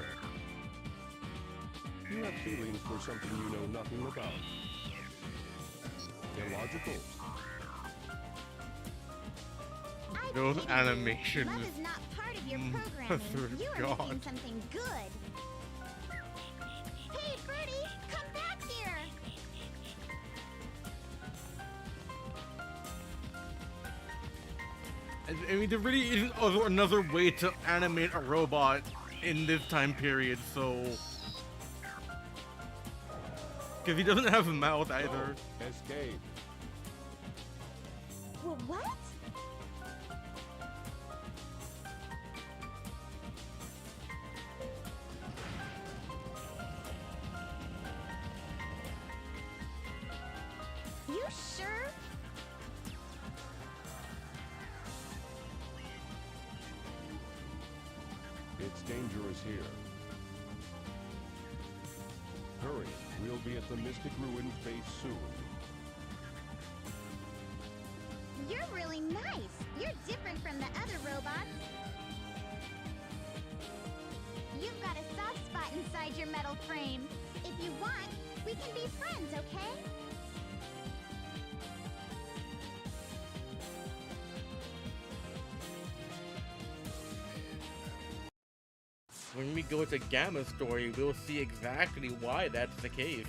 You have feelings for something you know nothing about. Illogical. I Those pity you. animations. Love is not part of your Oh, programming. You are God. making something good. Hey, Birdie, come back here. I mean, there really isn't another way to animate a robot in this time period, so... Because he doesn't have a mouth either. Escape. Well, what? You sure? It's dangerous here. Hurry, we'll be at the Mystic Ruins base soon. You're really nice. You're different from the other robots. You've got a soft spot inside your metal frame. If you want, we can be friends, okay? When we go to Gamma Story, we'll see exactly why that's the case.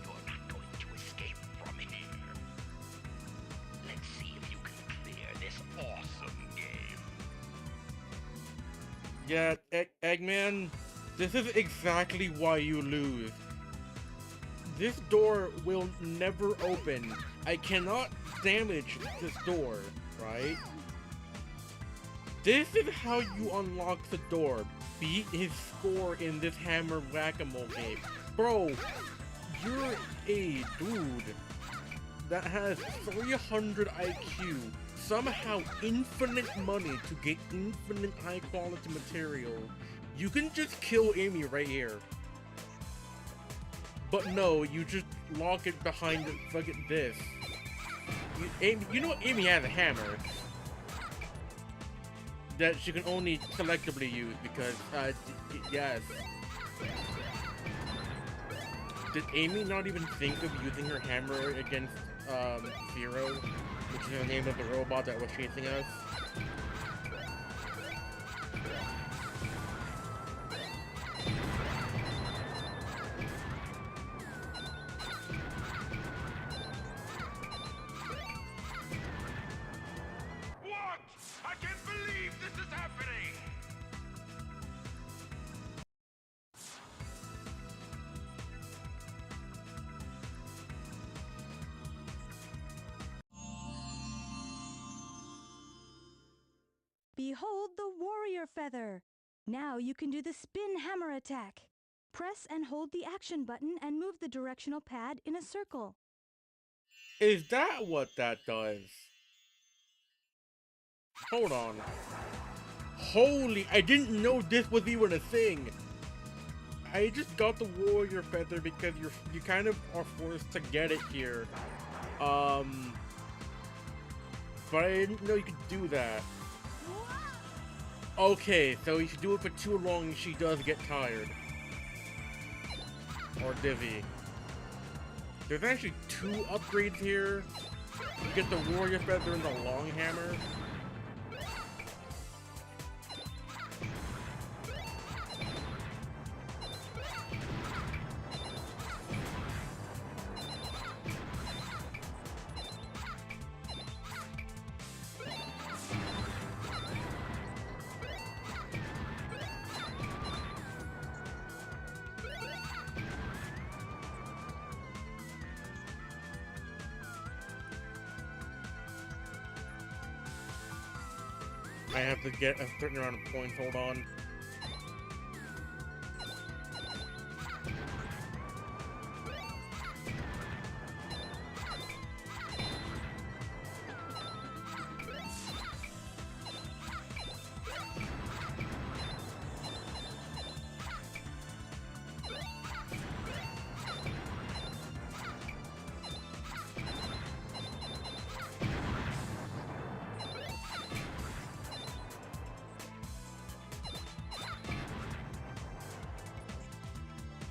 You're not going to escape from here. Let's see if you can clear this awesome game. Yeah, Eggman, this is exactly why you lose. This door will never open. I cannot damage this door, right? This is how you unlock the door. Beat his score in this hammer whack-a-mole game. Bro, you're a dude that has 300 IQ, somehow infinite money to get infinite high-quality material. You can just kill Amy right here. But no, you just lock it behind fucking this. You know Amy has a hammer that she can only selectively use because, yes. Did Amy not even think of using her hammer against, Zero, which is the name of the robot that was chasing us? What? I can't believe this is happening! Behold the warrior feather! Now you can do the spin hammer attack. Press and hold the action button and move the directional pad in a circle. Is that what that does? Hold on. Holy, I didn't know this was even a thing. I just got the warrior feather because you kind of are forced to get it here. But I didn't know you could do that. Okay, so you should do it for too long and she does get tired. Or dizzy. There's actually 2 upgrades here. You get the warrior feather and the long hammer. I have to get a certain amount of points. Hold on.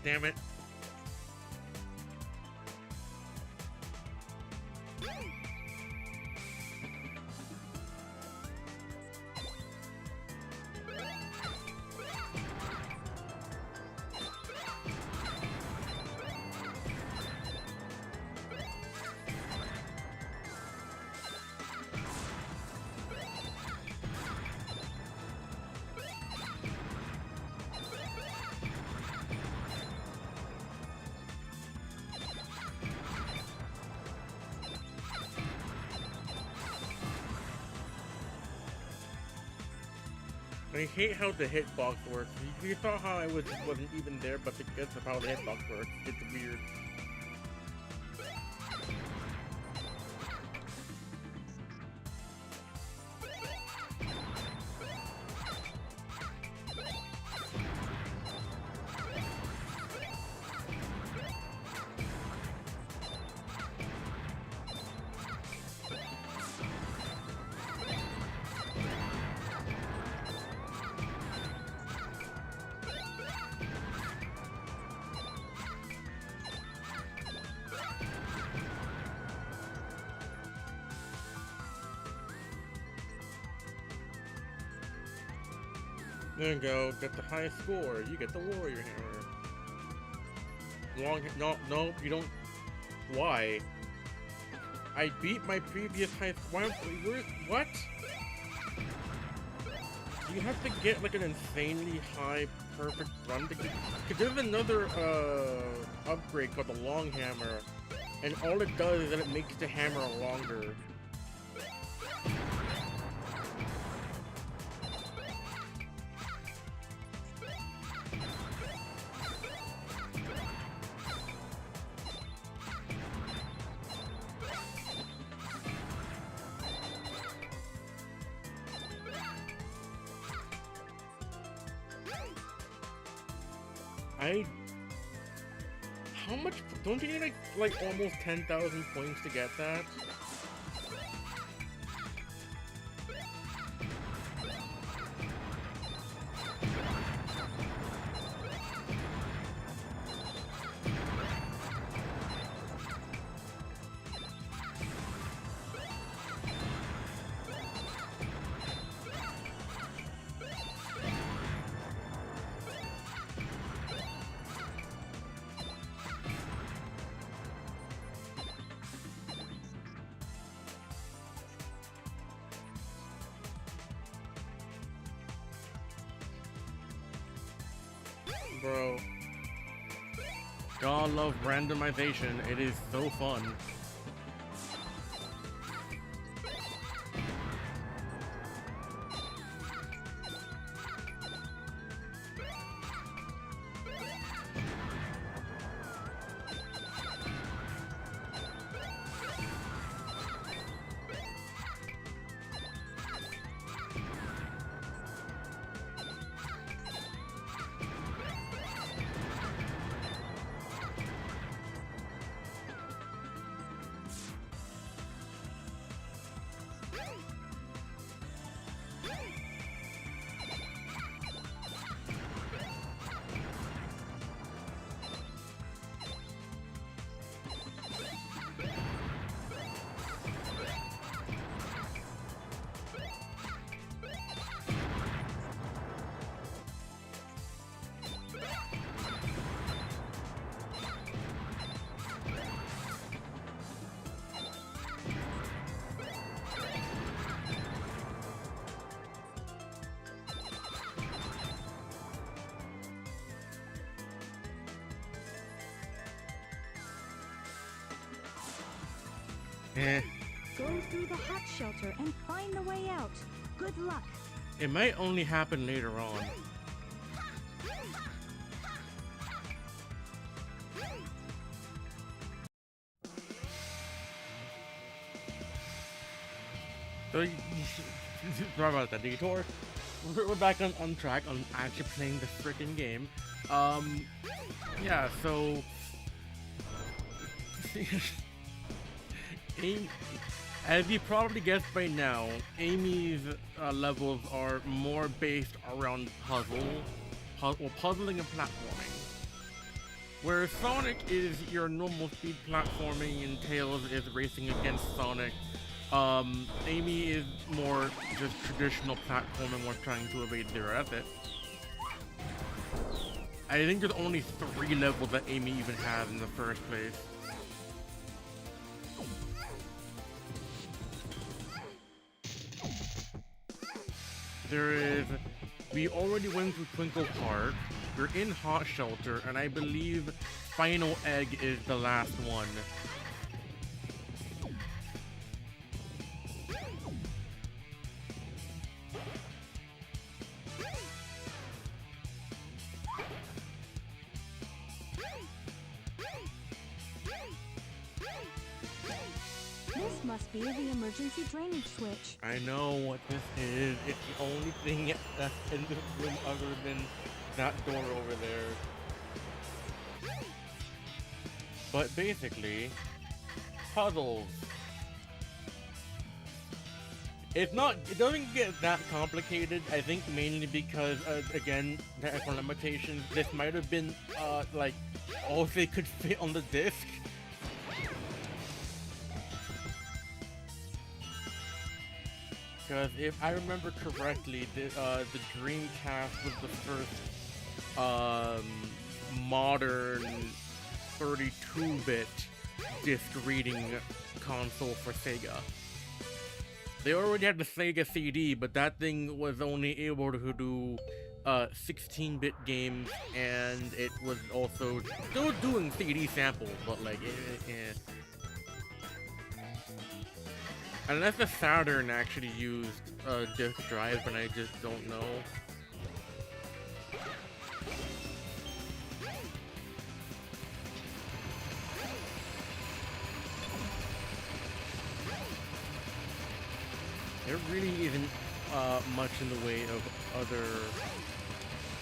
Damn it. I hate how the hitbox works. You saw how I wasn't even there, but because of how the hitbox works, it's weird. There you go, get the high score, you get the warrior hammer. No, you don't. Why? I beat my previous high score. What? You have to get like an insanely high perfect run to get, cause there's another upgrade called the long hammer, and all it does is that it makes the hammer longer. How much? Don't you need like almost 10,000 points to get that? Bro. God love randomization. It is so fun. Go through the hot shelter and find the way out. Good luck. It might only happen later on. So, sorry about that detour. We're back on track on actually playing the freaking game. Yeah, so as you probably guessed by now, Amy's levels are more based around puzzling and platforming. Where Sonic is your normal speed platforming and Tails is racing against Sonic, Amy is more just traditional platforming while trying to evade their effort. I think there's only 3 levels that Amy even has in the first place. There is, we already went through Twinkle Park, we're in Hot Shelter, and I believe Final Egg is the last one. This must be the emergency drainage switch. I know what this is. It's the only thing that's in this room other than that door over there. But basically, puzzles. It doesn't get that complicated, I think mainly because, again, technical limitations. This might have been, like, all they could fit on the disc. Because if I remember correctly, the Dreamcast was the first modern 32-bit disc reading console for Sega. They already had the Sega CD, but that thing was only able to do 16-bit games, and it was also still doing CD samples, but like, unless the Saturn actually used disk drive, and I just don't know. There really isn't much in the way of other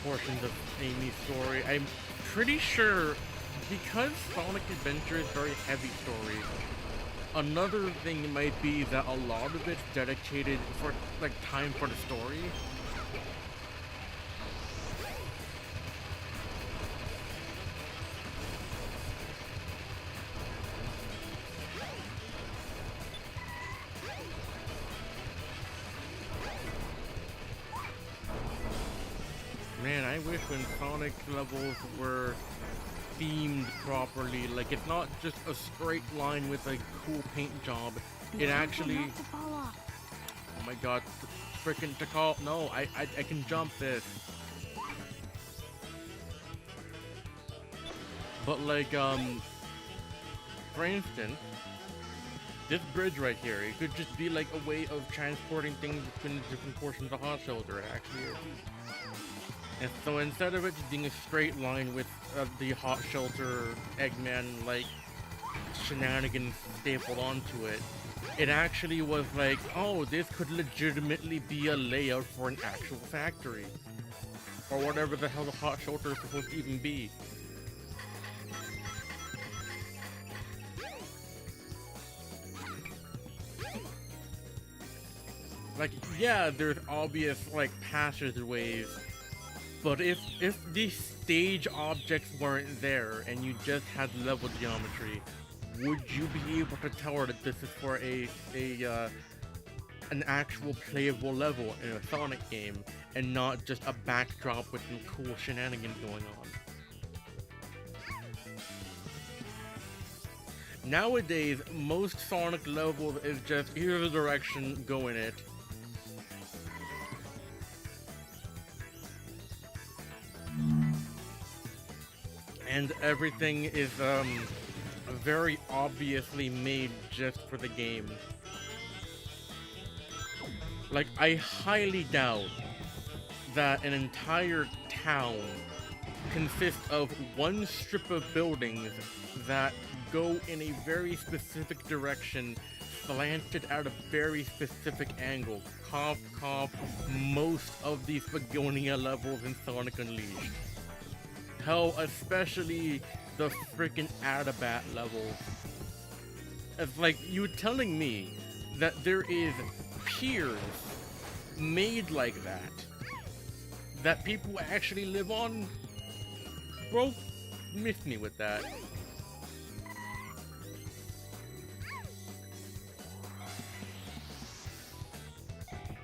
portions of Amy's story. I'm pretty sure, because Sonic Adventure is very heavy story, another thing might be that a lot of it's dedicated for, like, time for the story. Man, I wish when Sonic levels were themed properly, like it's not just a straight line with a cool paint job. It actually, oh my god, freaking to call, no, I can jump this. But like, for instance, this bridge right here, it could just be like a way of transporting things between different portions of Hot Shelter, it actually is. And so instead of it just being a straight line with the Hot Shelter Eggman like shenanigans stapled onto it, it actually was like, oh, this could legitimately be a layout for an actual factory. Or whatever the hell the Hot Shelter is supposed to even be. Like, yeah, there's obvious, like, passageways. But if the stage objects weren't there and you just had level geometry, would you be able to tell that this is for an actual playable level in a Sonic game and not just a backdrop with some cool shenanigans going on? Nowadays, most Sonic levels is just here's the direction, go in it. And everything is very obviously made just for the game. Like, I highly doubt that an entire town consists of one strip of buildings that go in a very specific direction, slanted at a very specific angle. Comp, most of these begonia levels in Sonic Unleashed. Hell, especially the freaking Adabat levels. It's like you telling me that there is piers made like that people actually live on? Bro, miss me with that.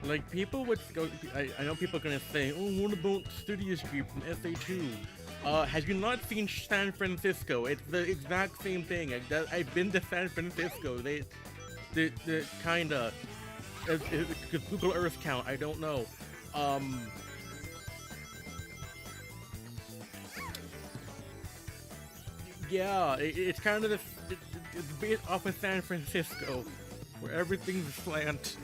Like, people would go, I know people are gonna say, oh, what about Studio Street from SA2? Have you not seen San Francisco? It's the exact same thing. I've been to San Francisco. They kinda, Google Earth count, I don't know. Yeah, it's kind of it's based off of San Francisco, where everything's slant.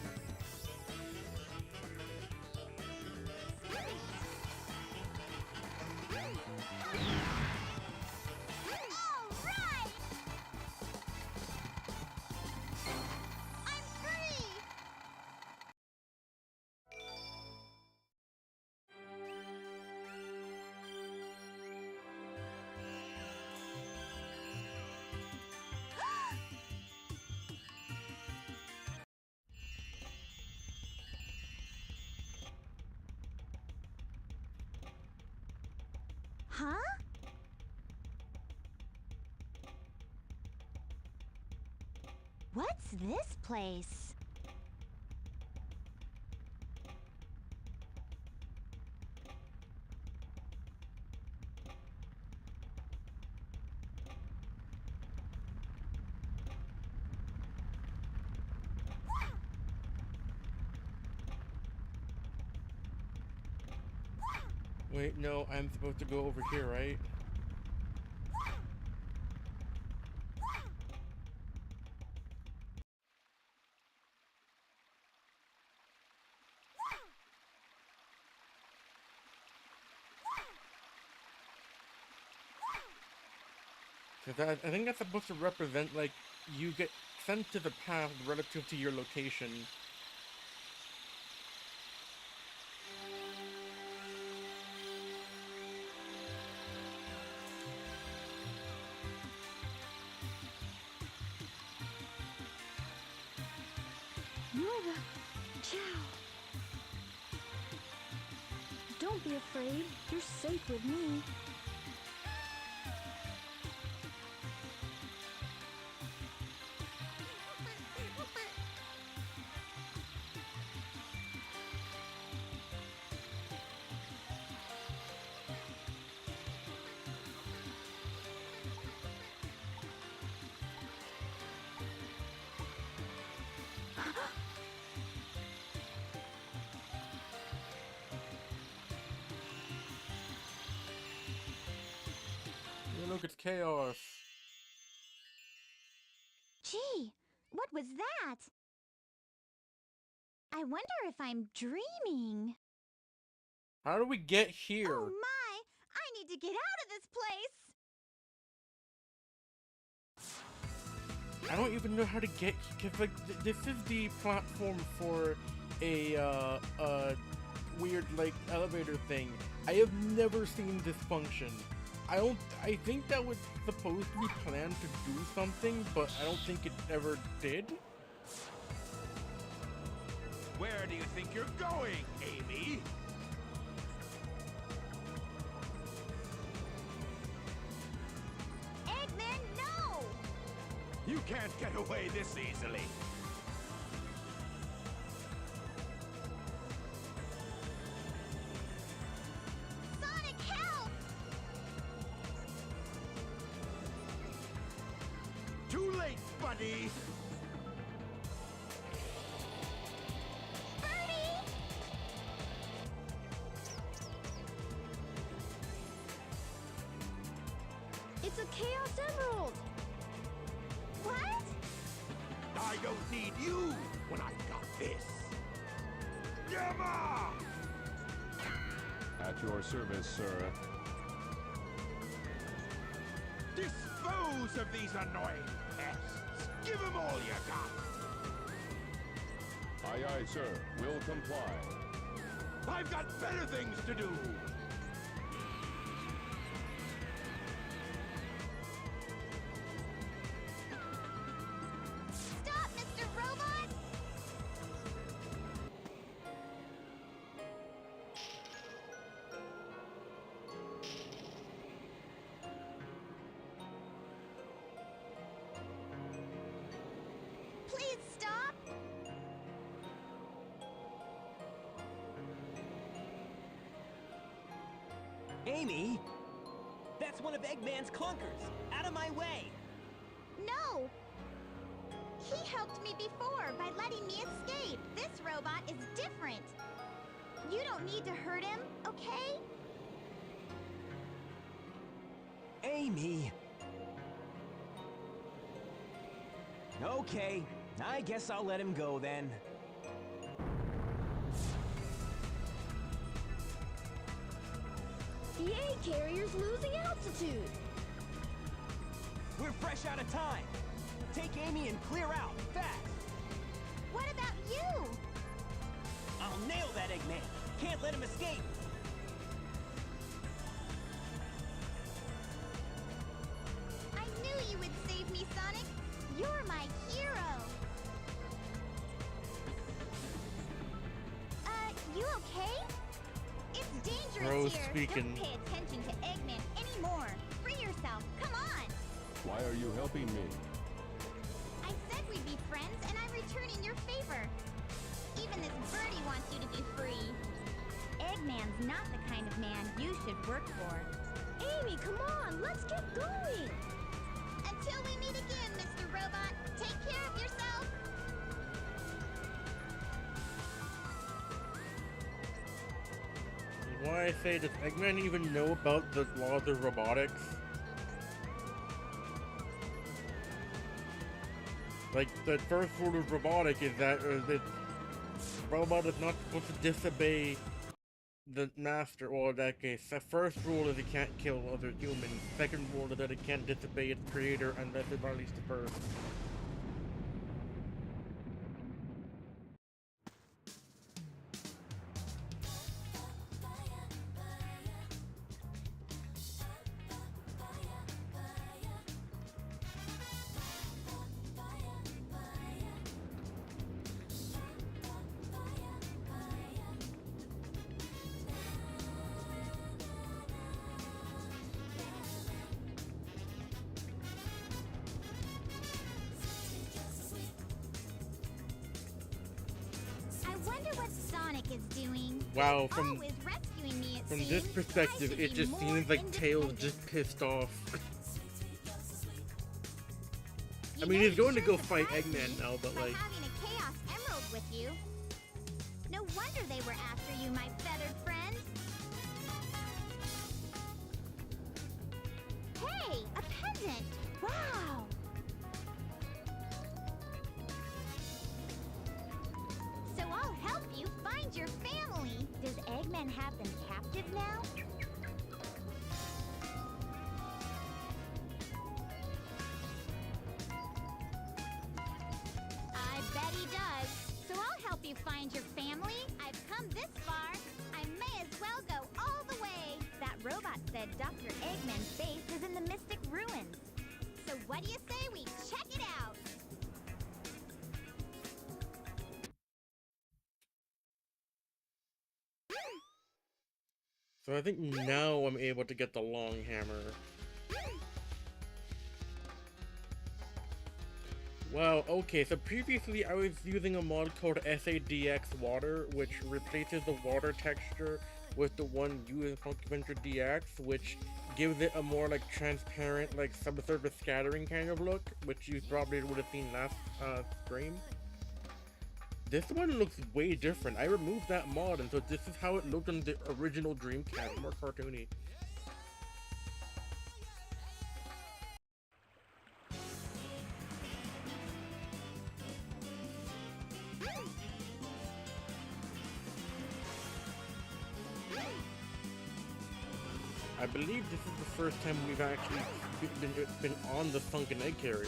Huh? What's this place? Wait, no, I'm supposed to go over here, right? Because I think that's supposed to represent, like, you get sent to the path relative to your location. Nova, ciao. Don't be afraid. You're safe with me. Hey, look, it's chaos. Gee, what was that? I wonder if I'm dreaming. How do we get here? Oh my! I need to get out of this place! I don't even know how to get, because, like, this is the platform for a weird, like, elevator thing. I have never seen this function. I think that was supposed to be planned to do something, but I don't think it ever did. Where do you think you're going, Amy? Eggman, no! You can't get away this easily. Sonic, help! Too late, buddy! Birdie! It's a Chaos Emerald! What? I don't need you when I got this. Yama! At your service, sir. Dispose of these annoying pests. Give them all you got. Aye, aye, sir. Will comply. I've got better things to do. Stop, Mr. Robot! Please stop! Amy? That's one of Eggman's clunkers! Out of my way! No! He helped me before by letting me escape. This robot is different. You don't need to hurt him, okay? Amy! Okay, I guess I'll let him go then. The A carrier's losing altitude. We're fresh out of time. Take Amy and clear out, fast! What about you? I'll nail that Eggman! Can't let him escape! I knew you would save me, Sonic. You're my hero. You okay? It's dangerous Rose here. speaking. Don't pay attention to Eggman anymore. Free yourself. Come on. Why are you helping me? I said we'd be friends, and I'm returning your favor. Even this birdie wants you to be free. Eggman's not the kind of man you should work for. Amy, come on, let's get going. Until we meet again, Mr. Robot, take care of yourself. Why I say, does Eggman even know about the laws of robotics? Like, the first rule of robotic is that the robot is not supposed to disobey the master, or in that case, the first rule is it can't kill other humans. Second rule is that it can't disobey its creator unless it violates the first. I wonder what Sonic is doing. Wow, He's always rescuing me, it from seems. this perspective, I should it be just more seems like Tails independent. just pissed off. I You mean, know, he's you going to sure go fight surprised Eggman me now, but by like, having a Chaos Emerald with you. No wonder they were after you, my feathered friend. Hey, a pendant! Wow! So I'll help you find your family. Does Eggman have them captive now? I bet he does. So I'll help you find your family. I've come this far. I may as well go all the way. That robot said Dr. Eggman's base is in the Mystic Ruins. So what do you say we check it out? so I think now I'm able to get the long hammer. Wow, okay, so previously I was using a mod called SADX Water, which replaces the water texture with the one used in Funky Adventure DX, which gives it a more like transparent, like subsurface scattering kind of look, which you probably would have seen last stream. This one looks way different. I removed that mod, and so this is how it looked on the original Dreamcast, more cartoony. I believe this is the first time we've actually been on the sunken egg carrier.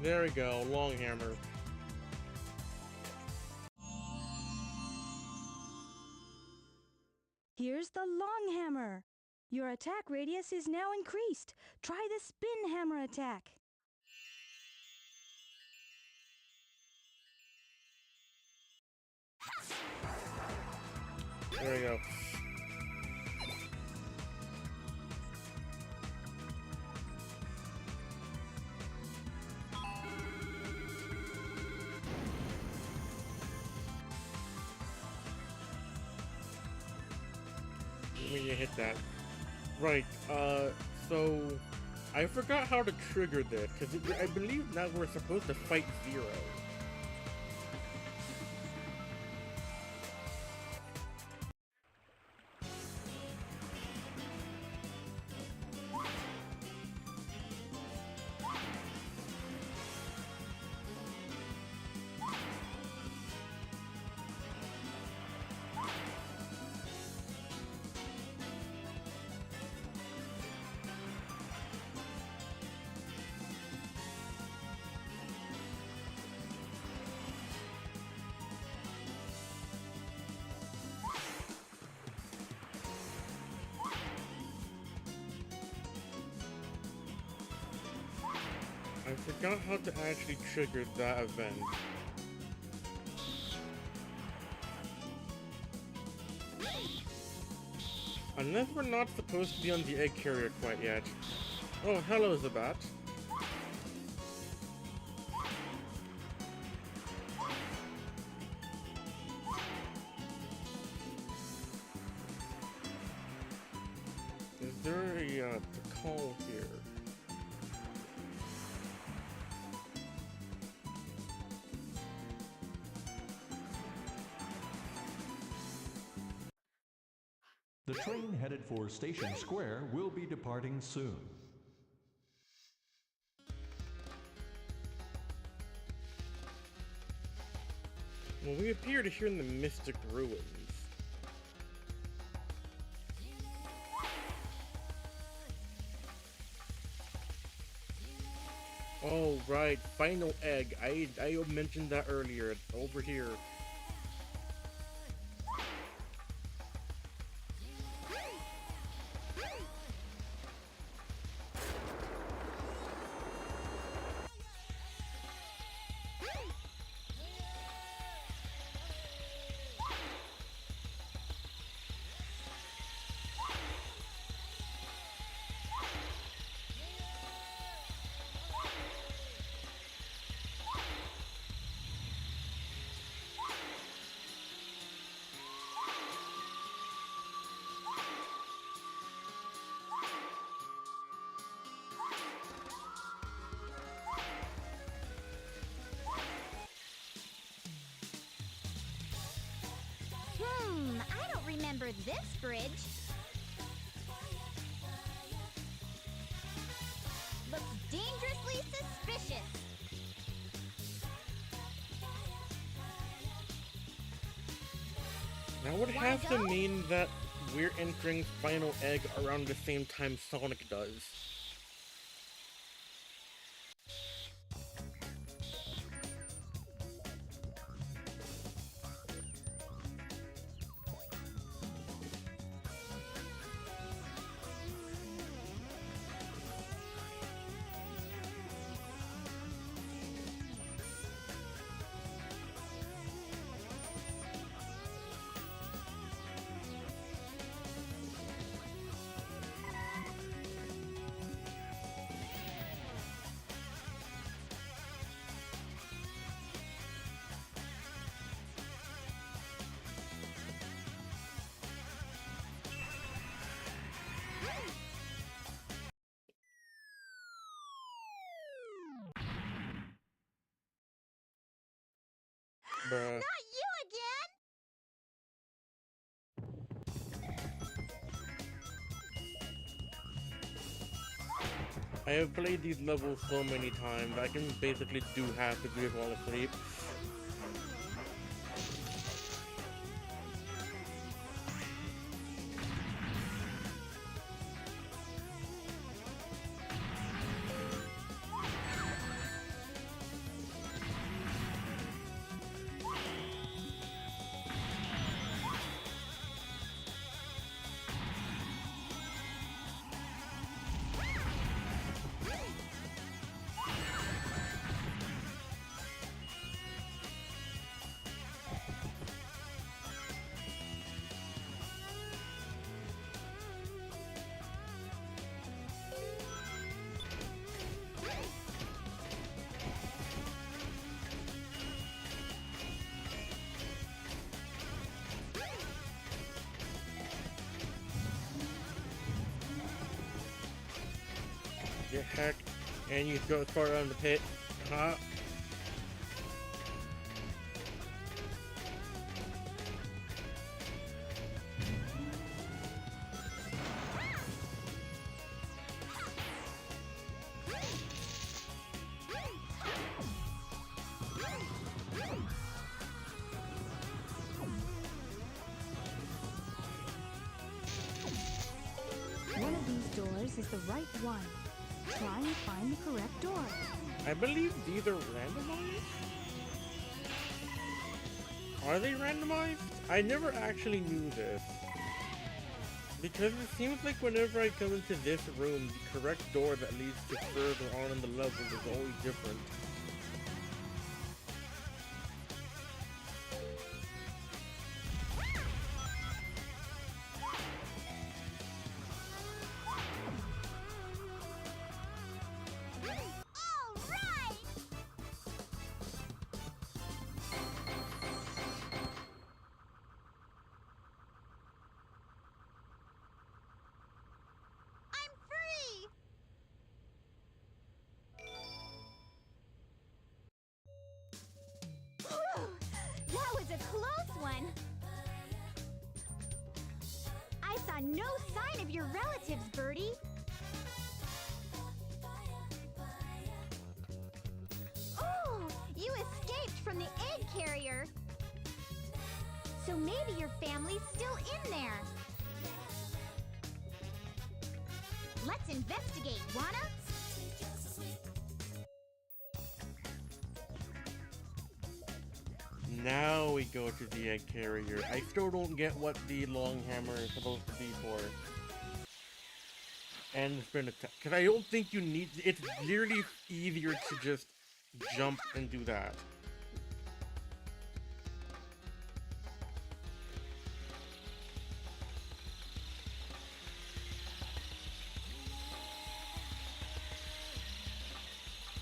There we go, long hammer. Here's the long hammer. Your attack radius is now increased. Try the spin hammer attack. There we go. When you hit that. Right, so I forgot how to trigger this, because I believe now we're supposed to fight Zero. I forgot how to actually trigger that event. Unless we're not supposed to be on the egg carrier quite yet. Oh, hello, Zabat. Is there a call here? The train headed for Station Square will be departing soon. Well, we appear to here in the Mystic Ruins. Oh, right, final egg. I mentioned that earlier. It's over here. over this bridge. Looks dangerously suspicious. That would have to mean that we're entering Final Egg around the same time Sonic does. Bruh. Not you again! I have played these levels so many times, I can basically do half of it while asleep. Get hacked, and you go far down the pit. Huh? One of these doors is the right one. Try and find the correct door. I believe these are randomized? Are they randomized? I never actually knew this. Because it seems like whenever I come into this room, the correct door that leads to further on in the level is always different. That was a close one. I saw no sign of your relatives, Birdie. Oh, you escaped from the egg carrier. So maybe your family's still in there. Let's investigate, wanna? Now we go to the egg carrier. I still don't get what the long hammer is supposed to be for. And spin attack. Because I don't think you need... It's literally easier to just jump and do that.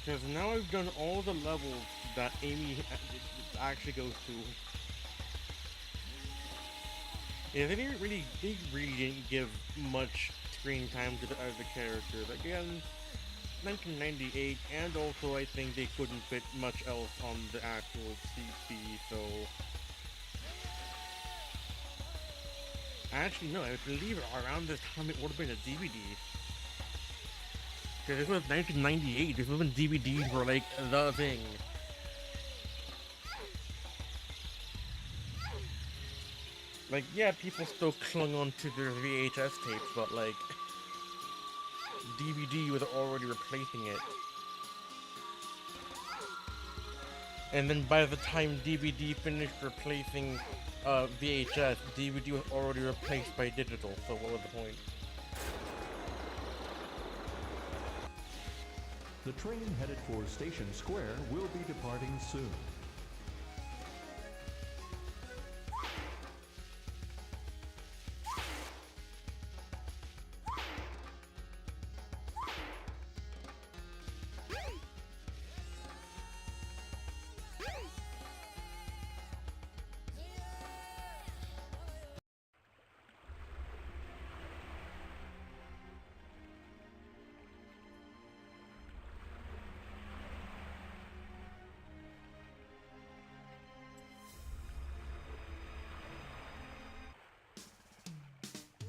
Because now I've done all the levels that Amy actually goes to. Yeah, they really didn't give much screen time to the other characters. Again, 1998, and also I think they couldn't fit much else on the actual CC, so... Actually, no, I believe around this time it would have been a DVD. Because this was 1998, this was when DVDs were like the thing. Like, yeah, people still clung on to their VHS tapes, but like, DVD was already replacing it. And then by the time DVD finished replacing VHS, DVD was already replaced by digital, so what was the point? The train headed for Station Square will be departing soon.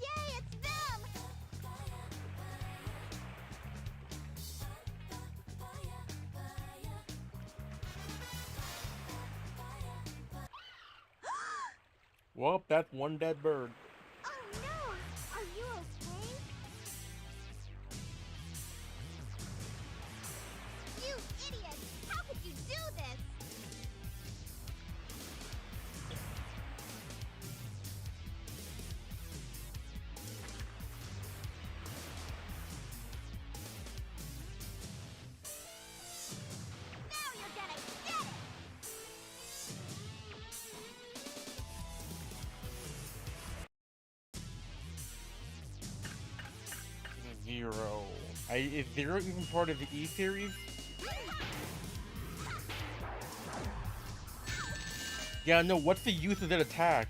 Yay, it's them! Well, that's one dead bird. Oh no! Are you okay? You idiot! How could you do this? Now you're gonna get it! Zero. Is Zero even part of the E series? Yeah, no, what's the use of that attack?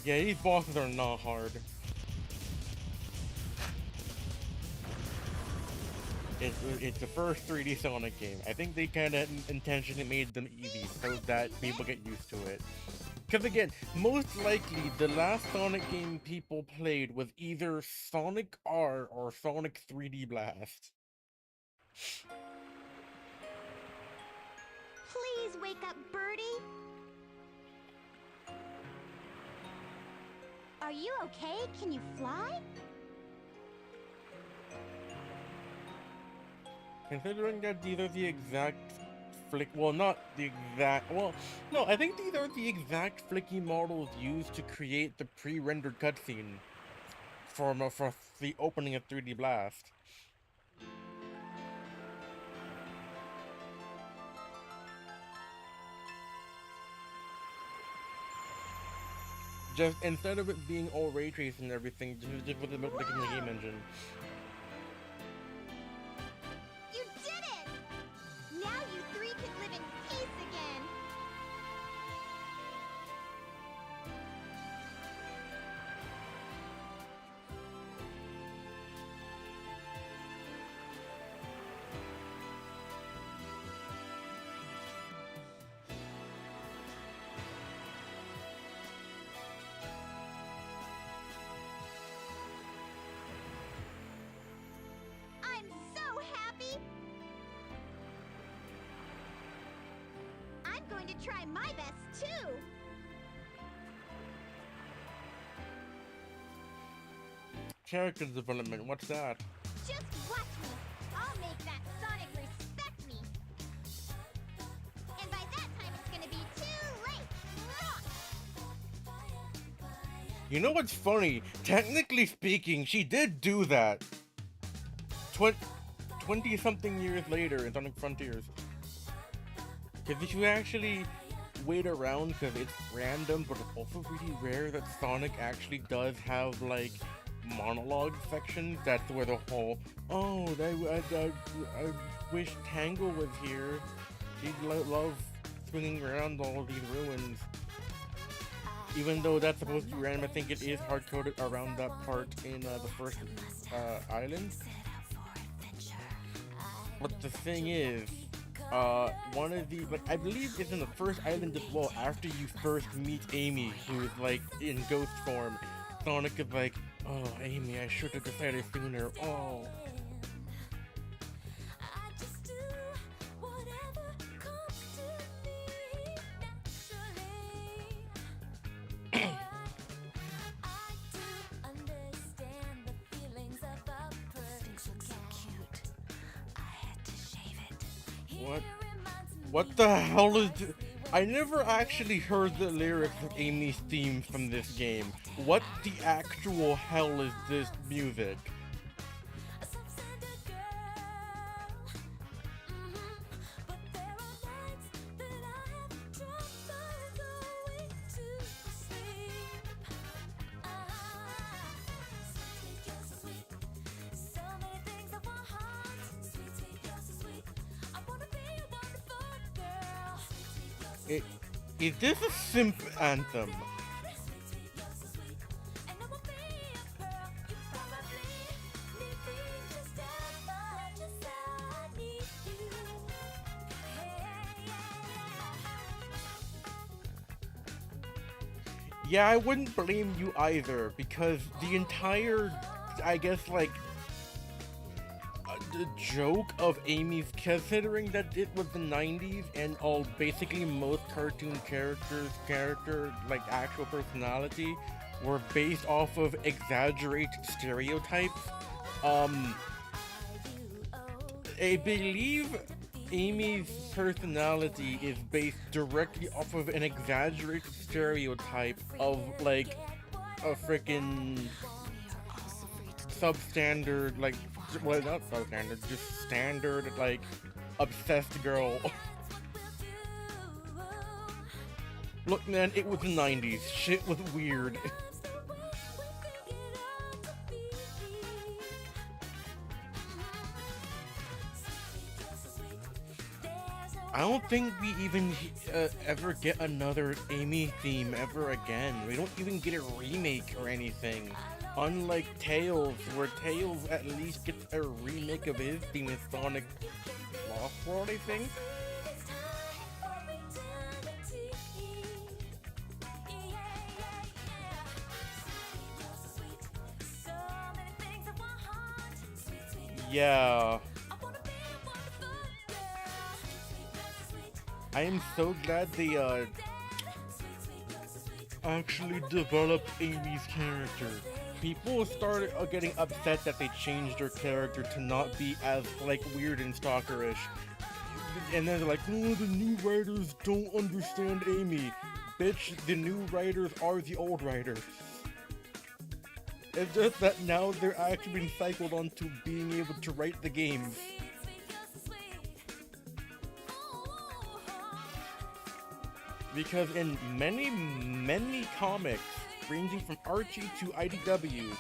Yeah, these bosses are not hard. It's the first 3D Sonic game. I think they kind of intentionally made them easy so that people get used to it. Because again, most likely the last Sonic game people played was either Sonic R or Sonic 3D Blast. Please wake up, Birdie. Are you okay? Can you fly? Considering that these are the exact well, not the exact, well, no, I think these are the exact flicky models used to create the pre-rendered cutscene for the opening of 3D Blast. Just instead of it being all ray tracing and everything, just what it looked like in the game engine. You did it! Now you three can live in peace again. I'm so happy! I'm going to try my best, too! Character development, what's that? Just watch me! I'll make that Sonic respect me! And by that time, it's gonna be too late! You know what's funny? Technically speaking, she did do that. 20-something years later in Sonic Frontiers. Because if you actually wait around, because it's random, but it's also really rare that Sonic actually does have, like, monologue sections. That's where the whole, oh, I wish Tangle was here. She'd love swinging around all these ruins. Even though that's supposed to be random, I think it is hard-coded around that part in the first island. But the thing is, one of the, like, I believe it's in the first island as well, after you first meet Amy, who is, like, in ghost form. Sonic is like, oh, Amy, I should have decided sooner, oh. What the hell is this? I never actually heard the lyrics of Amy's theme from this game. What the actual hell is this music? Is this a simp anthem? Yeah, I wouldn't blame you either, because the entire, I guess, like, the joke of Amy's, considering that it was the 90s and basically most cartoon characters, like actual personality, were based off of exaggerated stereotypes. I believe Amy's personality is based directly off of an exaggerated stereotype of, like, a freaking substandard, like, well, not substandard, just standard, like, obsessed girl. Look, man, it was the 90s. Shit was weird. I don't think we even ever get another Amy theme ever again. We don't even get a remake or anything. Unlike Tails, where Tails at least gets a remake of his theme in Sonic Lost World, I think? Yeah. I am so glad they actually developed Amy's character. People started getting upset that they changed her character to not be as, like, weird and stalkerish. And then they're like, oh, the new writers don't understand Amy. Bitch, the new writers are the old writers. It's just that now they're actually being cycled onto being able to write the games. Because in many comics, ranging from Archie to IDW,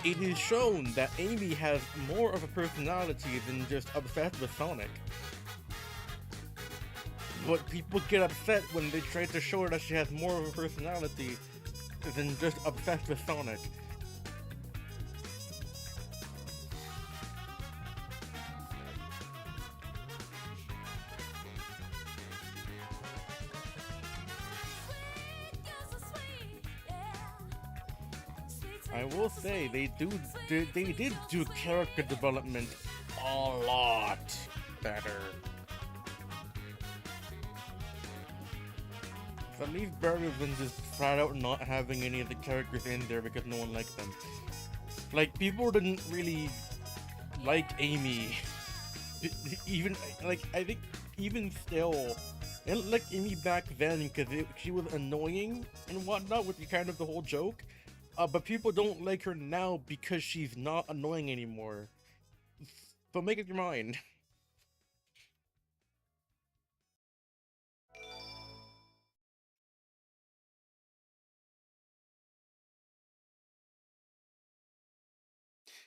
it is shown that Amy has more of a personality than just obsessed with Sonic. But people get upset when they try to show her that she has more of a personality than just obsessed with Sonic. I will say they did do character development a lot better. At least better than just flat out not having any of the characters in there because no one liked them. Like, people didn't really like Amy. Even, like, I think even still, they didn't like Amy back then because she was annoying and whatnot, which is kind of the whole joke. But people don't like her now because she's not annoying anymore. So make up your mind.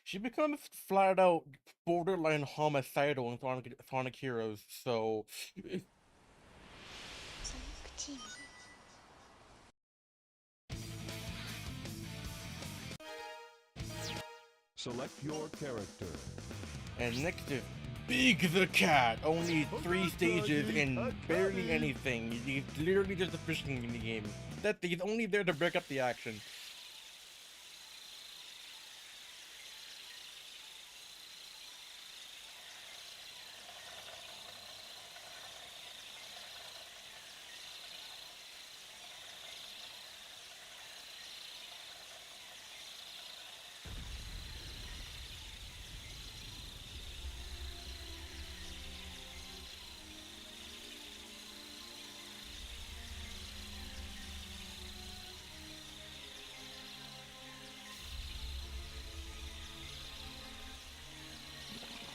She becomes flat out borderline homicidal in Sonic Heroes, so Select your character. And next is Big the Cat. Only 3 stages and barely anything. He's literally just a fishing minigame. He's only there to break up the action.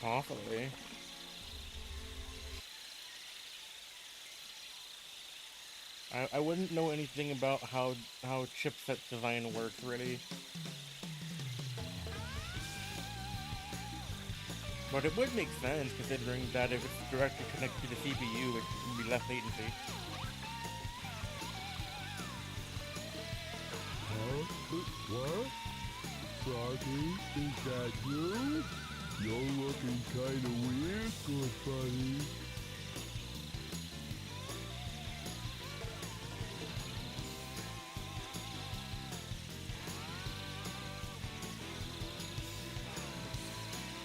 Possibly. I wouldn't know anything about how chipset design works, really. But it would make sense, considering that if it's directly connected to the CPU, it would be less latency. What? Froggy, is that you? You're looking kinda weird, good buddy.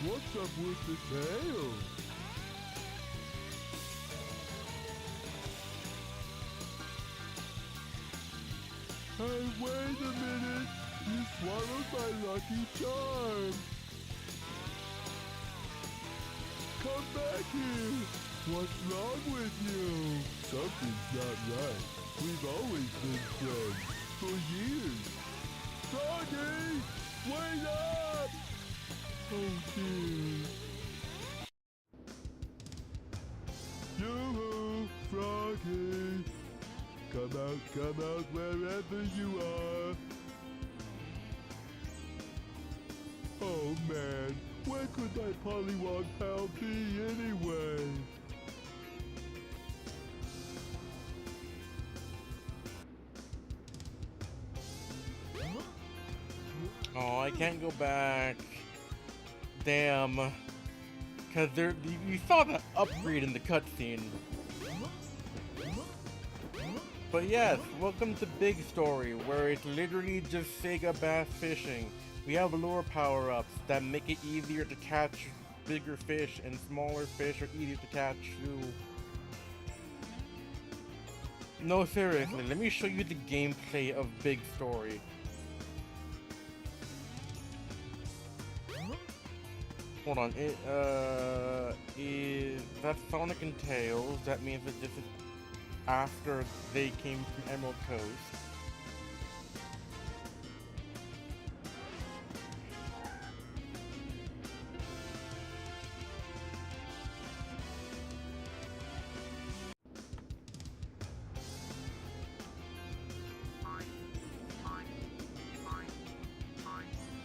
What's up with the tail? Hey, wait a minute! You swallowed my lucky charm! Come back here! What's wrong with you? Something's not right. We've always been friends. For years. Froggy! Wait up! Oh dear. Yoo-hoo! Froggy! Come out wherever you are. Oh man, where could my Pollywog pal be anyway? Oh, I can't go back. Damn. Cause you saw that upgrade in the cutscene. But yes, welcome to Big Story, where it's literally just Sega bass fishing. We have lure power-ups that make it easier to catch bigger fish, and smaller fish are easier to catch too. No, seriously, let me show you the gameplay of Big Story. Hold on, is that Sonic and Tails? That means that this is after they came from Emerald Coast.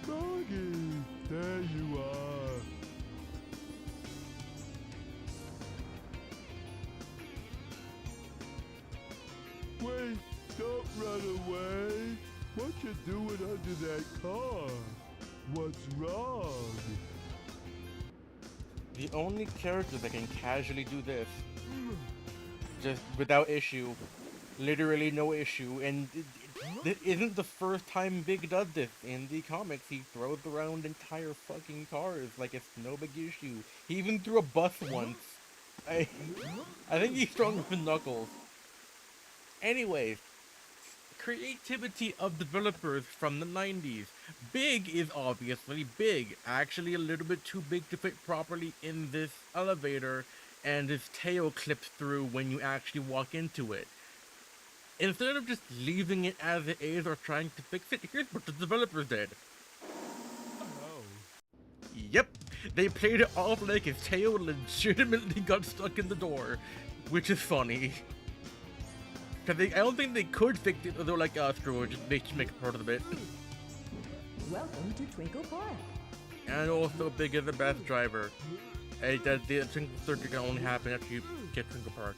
Froggy, there you are. Wait, don't run away. What you doing under that car? What's wrong? The only character that can casually do this, just without issue, literally no issue, and this isn't the first time Big does this. In the comics, he throws around entire fucking cars like it's no big issue. He even threw a bus once. I think he's stronger than Knuckles. Anyways, creativity of developers from the 90s. Big is obviously big, actually a little bit too big to fit properly in this elevator, and his tail clips through when you actually walk into it. Instead of just leaving it as it is or trying to fix it, here's what the developers did. Yep, they played it off like his tail legitimately got stuck in the door, which is funny. Cause I don't think they could fix it, although like, screw it, just make part of the bit. Welcome to Twinkle Park. And also, Big is the best driver. The Twinkle Circuit can only happen after you get Twinkle Park.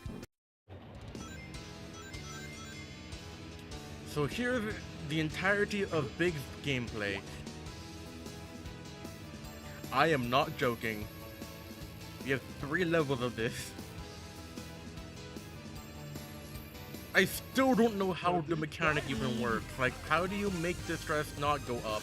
So here's the entirety of Big's gameplay. I am not joking. We have 3 levels of this. I still don't know how the mechanic even works. Like, how do you make the stress not go up?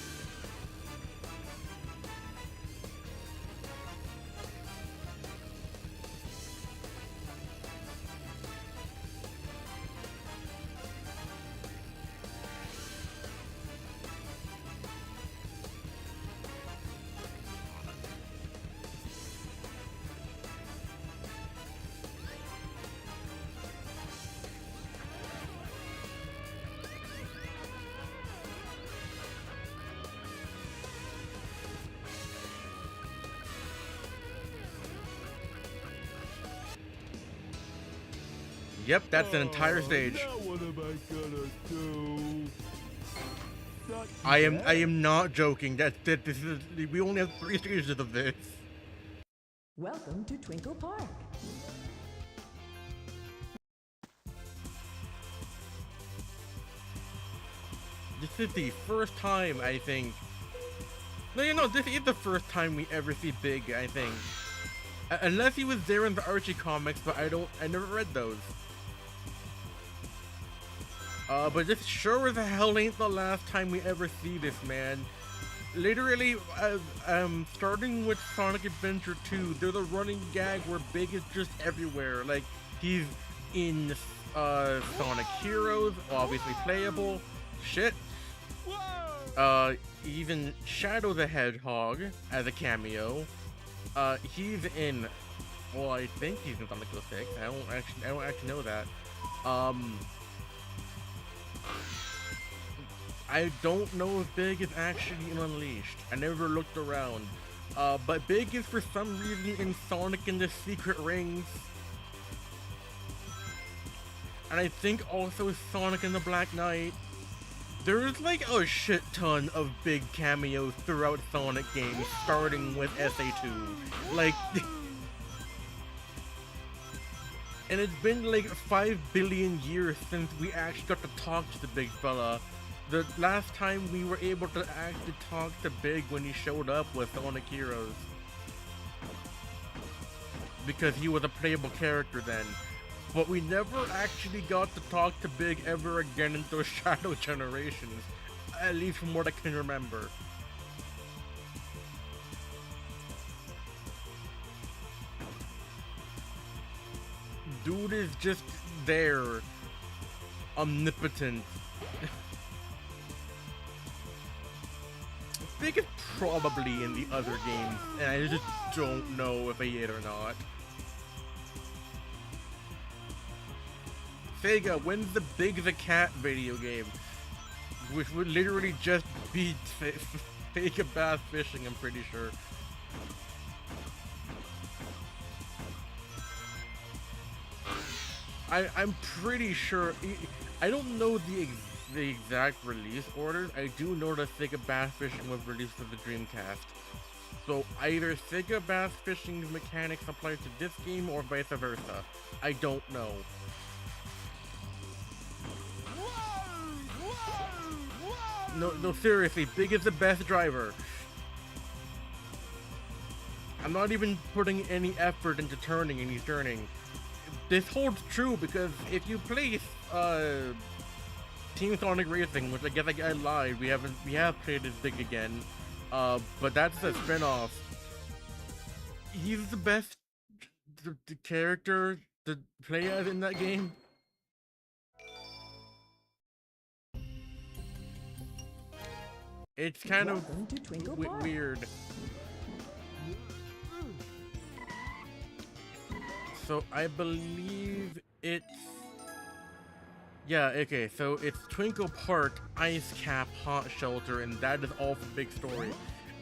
Yep, that's an entire stage. Now what am I gonna do? I am not joking. This is, we only have 3 stages of this. Welcome to Twinkle Park. This is the first time, I think. No, you know, this is the first time we ever see Big, I think. Unless he was there in the Archie comics, but I never read those. But this sure as hell ain't the last time we ever see this man. Literally, starting with Sonic Adventure 2, there's a running gag where Big is just everywhere. Like, he's in Sonic Heroes, obviously playable. Shit. Even Shadow the Hedgehog as a cameo. He's in, well, I think he's in Sonic 06. I don't actually know that. I don't know if Big is actually in Unleashed. I never looked around. But Big is for some reason in Sonic and the Secret Rings. And I think also Sonic and the Black Knight. There's like a shit ton of Big cameos throughout Sonic games, starting with SA2. Like, and it's been like 5 billion years since we actually got to talk to the big fella. The last time we were able to actually talk to Big when he showed up with Sonic Heroes. Because he was a playable character then. But we never actually got to talk to Big ever again in those Shadow Generations. At least from what I can remember. Dude is just there. Omnipotent. Big is probably in the other games, and I just don't know if he is or not. Sega, when's the Big the Cat video game? Which would literally just be Sega Bass Fishing, I'm pretty sure. I'm pretty sure, I don't know the exact release orders. I do know that Sega Bass Fishing was released for the Dreamcast. So either Sega Bass Fishing's mechanics apply to this game or vice versa. I don't know. No, seriously, Big is the best driver. I'm not even putting any effort into turning, and he's turning. This holds true because if you play Team Sonic Racing, which I guess I lied, we have played as Big again, but that's a spin-off. He's the best the character to play as in that game. It's kind of weird. So I believe it's... Yeah, okay, so it's Twinkle Park, Ice Cap, Hot Shelter, and that is all for Big Story.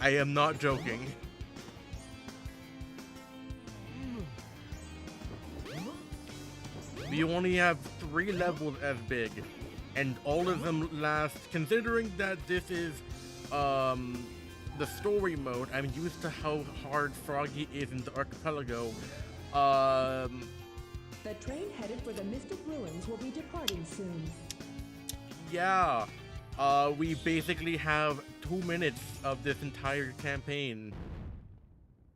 I am not joking. We only have 3 levels as Big, and all of them last, considering that this is the story mode, I'm used to how hard Froggy is in the archipelago. The train headed for the Mystic Ruins will be departing soon. Yeah. We basically have 2 minutes of this entire campaign.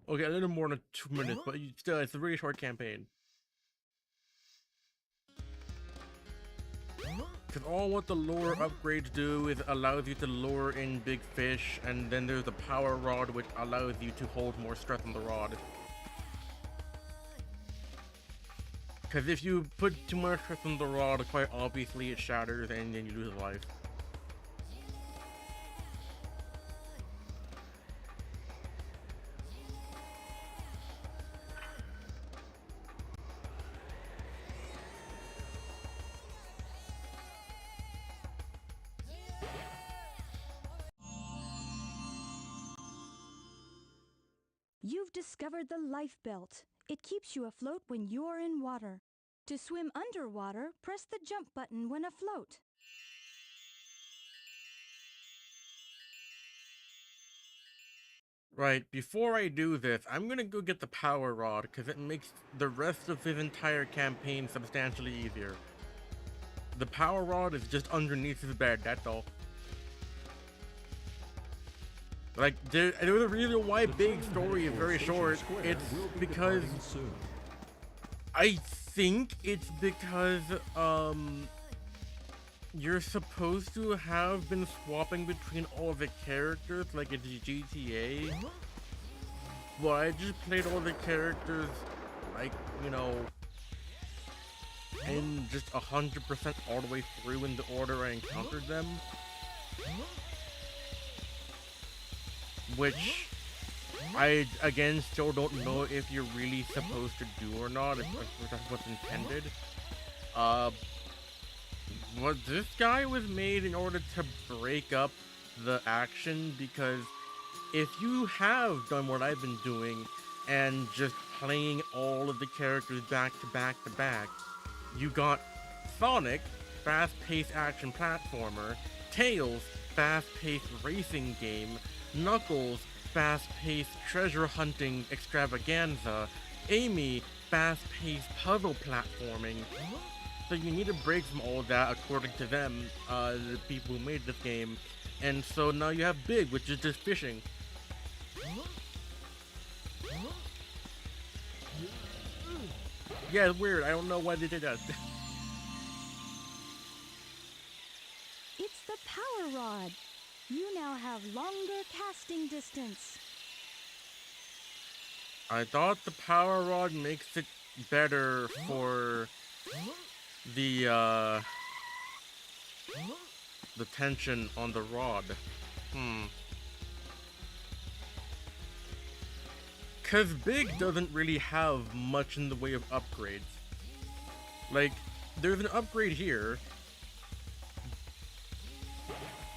Okay, a little more than 2 minutes, but still, it's a really short campaign. Because all what the lure upgrades do is allows you to lure in big fish, and then there's the power rod, which allows you to hold more stress on the rod. Because if you put too much stress on the rod, quite obviously it shatters and then you lose life. You've discovered the life belt. It keeps you afloat when you're in water. To swim underwater, press the jump button when afloat. Right, before I do this, I'm gonna go get the power rod, because it makes the rest of his entire campaign substantially easier. The power rod is just underneath his bed, that's all. Like, there's a reason why Big Story is very short. It's because... I think it's because, you're supposed to have been swapping between all the characters like it's GTA. Well, I just played all the characters, like, you know, and just 100% all the way through in the order I encountered them. Which I, again, still don't know if you're really supposed to do or not, if that's what's intended. But this guy was made in order to break up the action, because if you have done what I've been doing and just playing all of the characters back to back to back, you got Sonic, fast-paced action platformer, Tails, fast-paced racing game, Knuckles, fast-paced treasure hunting extravaganza, Amy, fast-paced puzzle platforming. So you need a break from all of that, according to them, the people who made this game. And so now you have Big, which is just fishing. Yeah, it's weird. I don't know why they did that. It's the power rod. You now have longer casting distance. I thought the power rod makes it better for the tension on the rod. Cause Big doesn't really have much in the way of upgrades. Like, there's an upgrade here,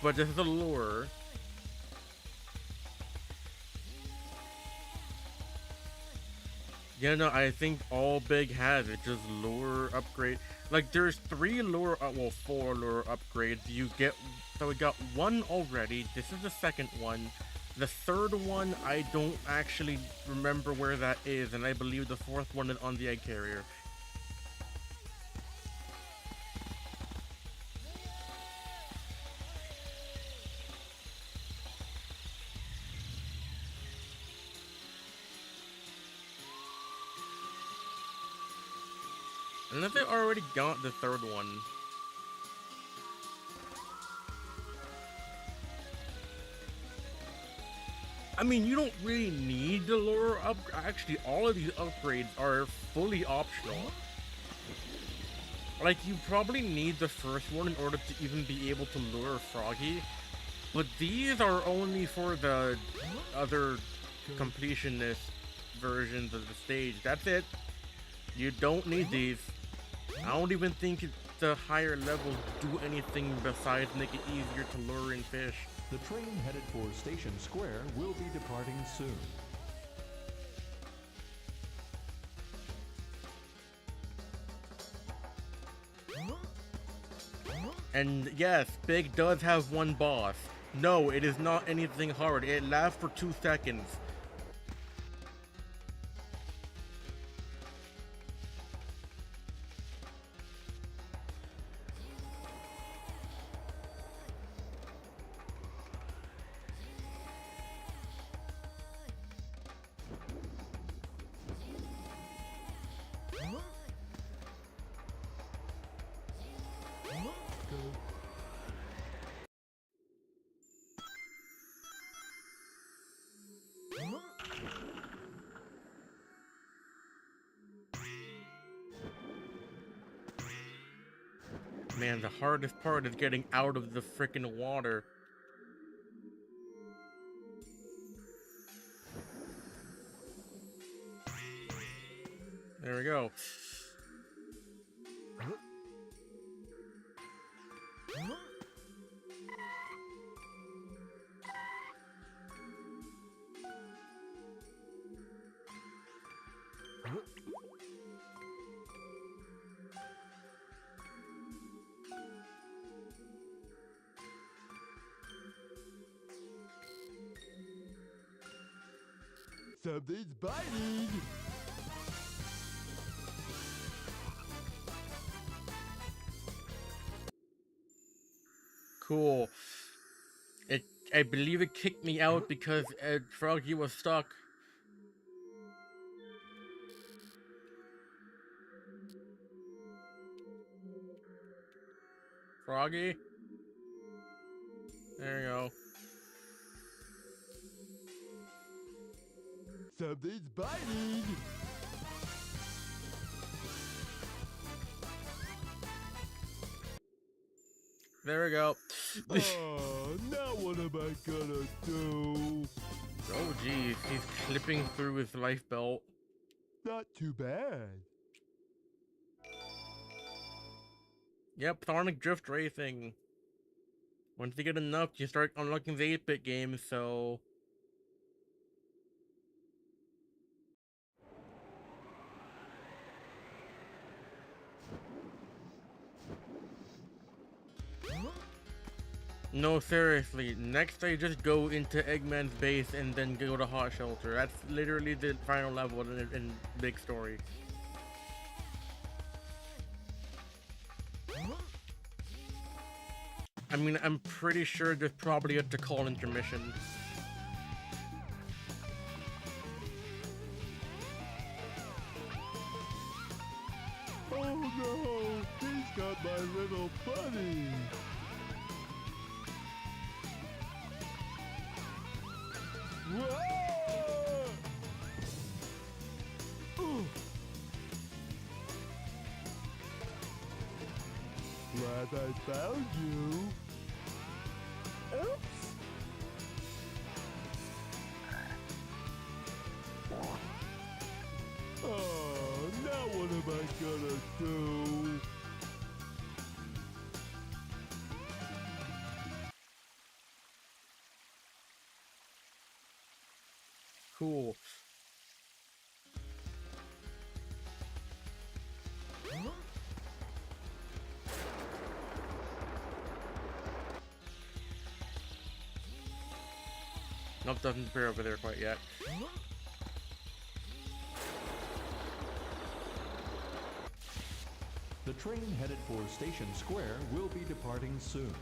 but this is a lure. Yeah, no, I think all Big has is just lure upgrade. Like, there's 4 lure upgrades. You get, so we got 1 already. This is the second one. The third one, I don't actually remember where that is, and I believe the 4th one is on the egg carrier. Unless I already got the 3rd one. I mean, you don't really need the lure up. Actually, all of these upgrades are fully optional. Like, you probably need the first one in order to even be able to lure Froggy. But these are only for the other completionist versions of the stage. That's it. You don't need these. I don't even think the higher levels do anything besides make it easier to lure in fish. The train headed for Station Square will be departing soon. And yes, Big does have 1 boss. No, it is not anything hard. It lasts for 2 seconds. Man, the hardest part is getting out of the frickin' water. There we go. Something's biting! Cool. I believe it kicked me out because Froggy was stuck. Froggy? There you go. Something's biting! There we go. Oh, now what am I gonna do? Oh geez, he's clipping through his life belt. Not too bad. Yep, Sonic Drift Racing. Once you get enough, you start unlocking the 8-bit games, so... No, seriously, next I just go into Eggman's base and then go to Hot Shelter. That's literally the final level in Big Story. I mean, I'm pretty sure there's probably a to call intermission. Oh no! He's got my little buddy! Whoa! Ooh. Glad I found you. Oops. Oh, now what am I gonna do? Cool. Nope, doesn't appear over there quite yet. The train headed for Station Square will be departing soon.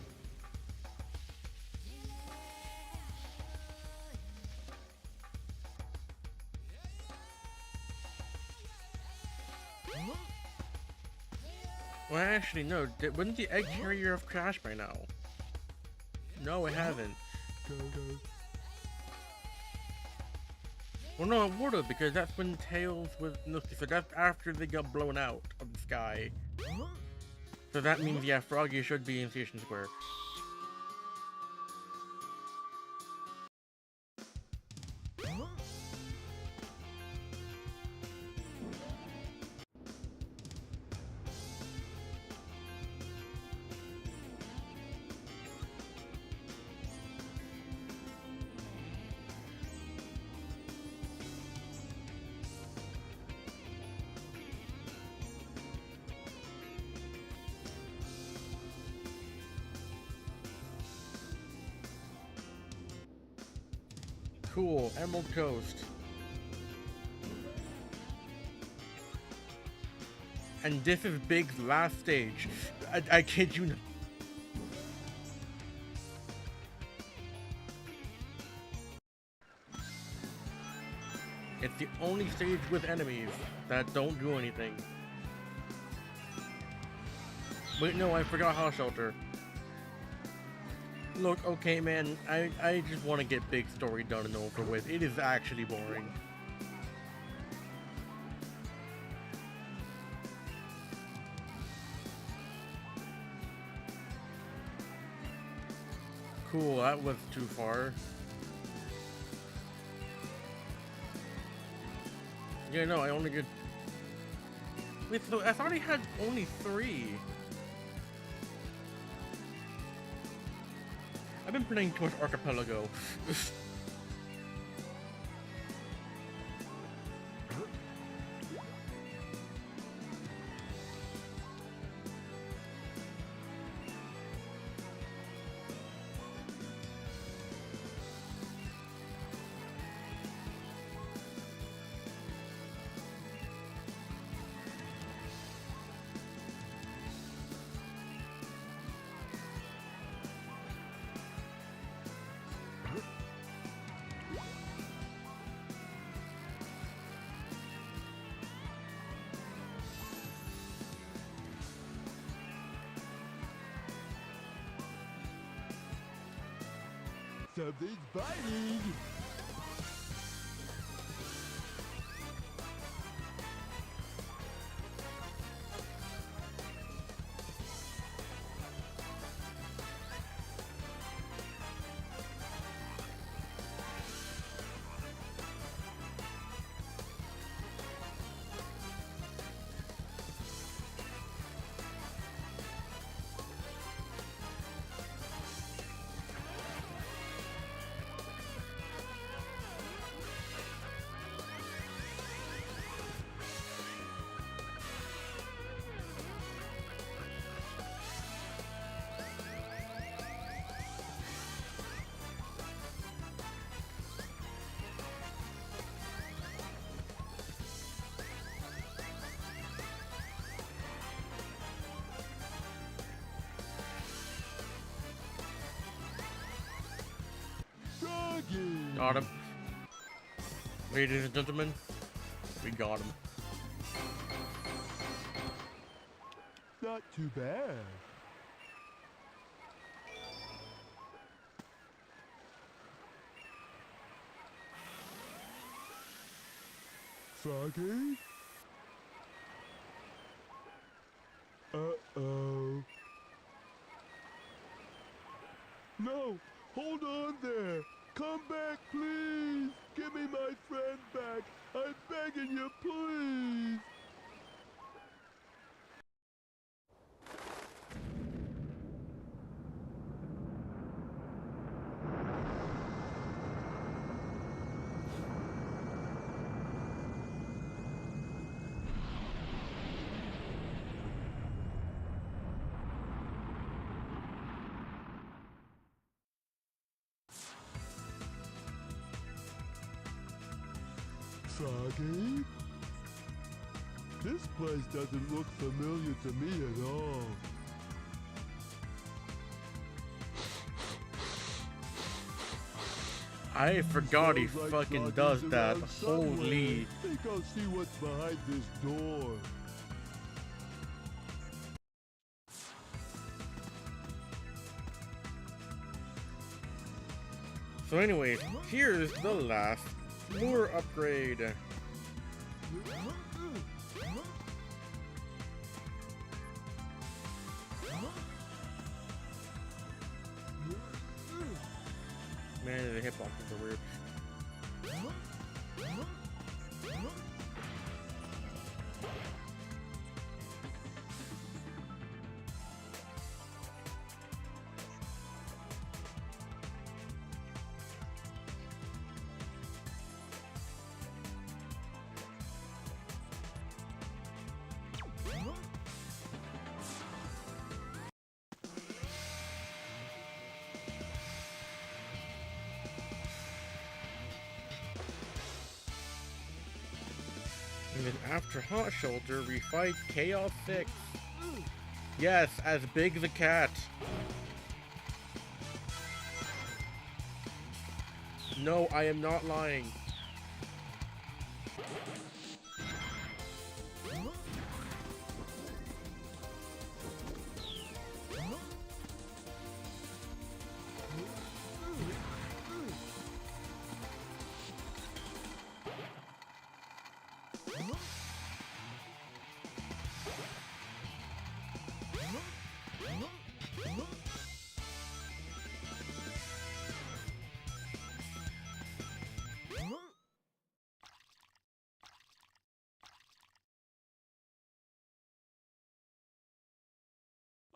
Well, actually, no. Wouldn't the egg carrier have crashed by now? No, it hasn't. Well, no, it would have, because that's when Tails was... No, so that's after they got blown out of the sky. So that means, yeah, Froggy should be in Station Square. Cool, Emerald Coast. And this is Big's last stage. I kid you not. It's the only stage with enemies that don't do anything. Wait, no, I forgot House Shelter. Look, okay, man, I just want to get Big's story done and over with. It is actually boring. Cool, that was too far. Yeah, no, I only did... Wait, so I thought I had only 3. I've been playing too much Archipelago. Something's biting! Got him. Ladies and gentlemen, we got him. Not too bad. Froggy? Uh-oh. No! Hold on there! Come back, please! Give me my friend back! I'm begging you, please! Froggy? This place doesn't look familiar to me at all. I forgot he Smells like fucking Froggy's does that. around somewhere. Holy. Think I'll see what's behind this door. So anyway, here's the last lure upgrade. Man, the hitboxes are weird. And after Hot Shoulder, we fight Chaos 6. Yes, as big as a cat. No, I am not lying.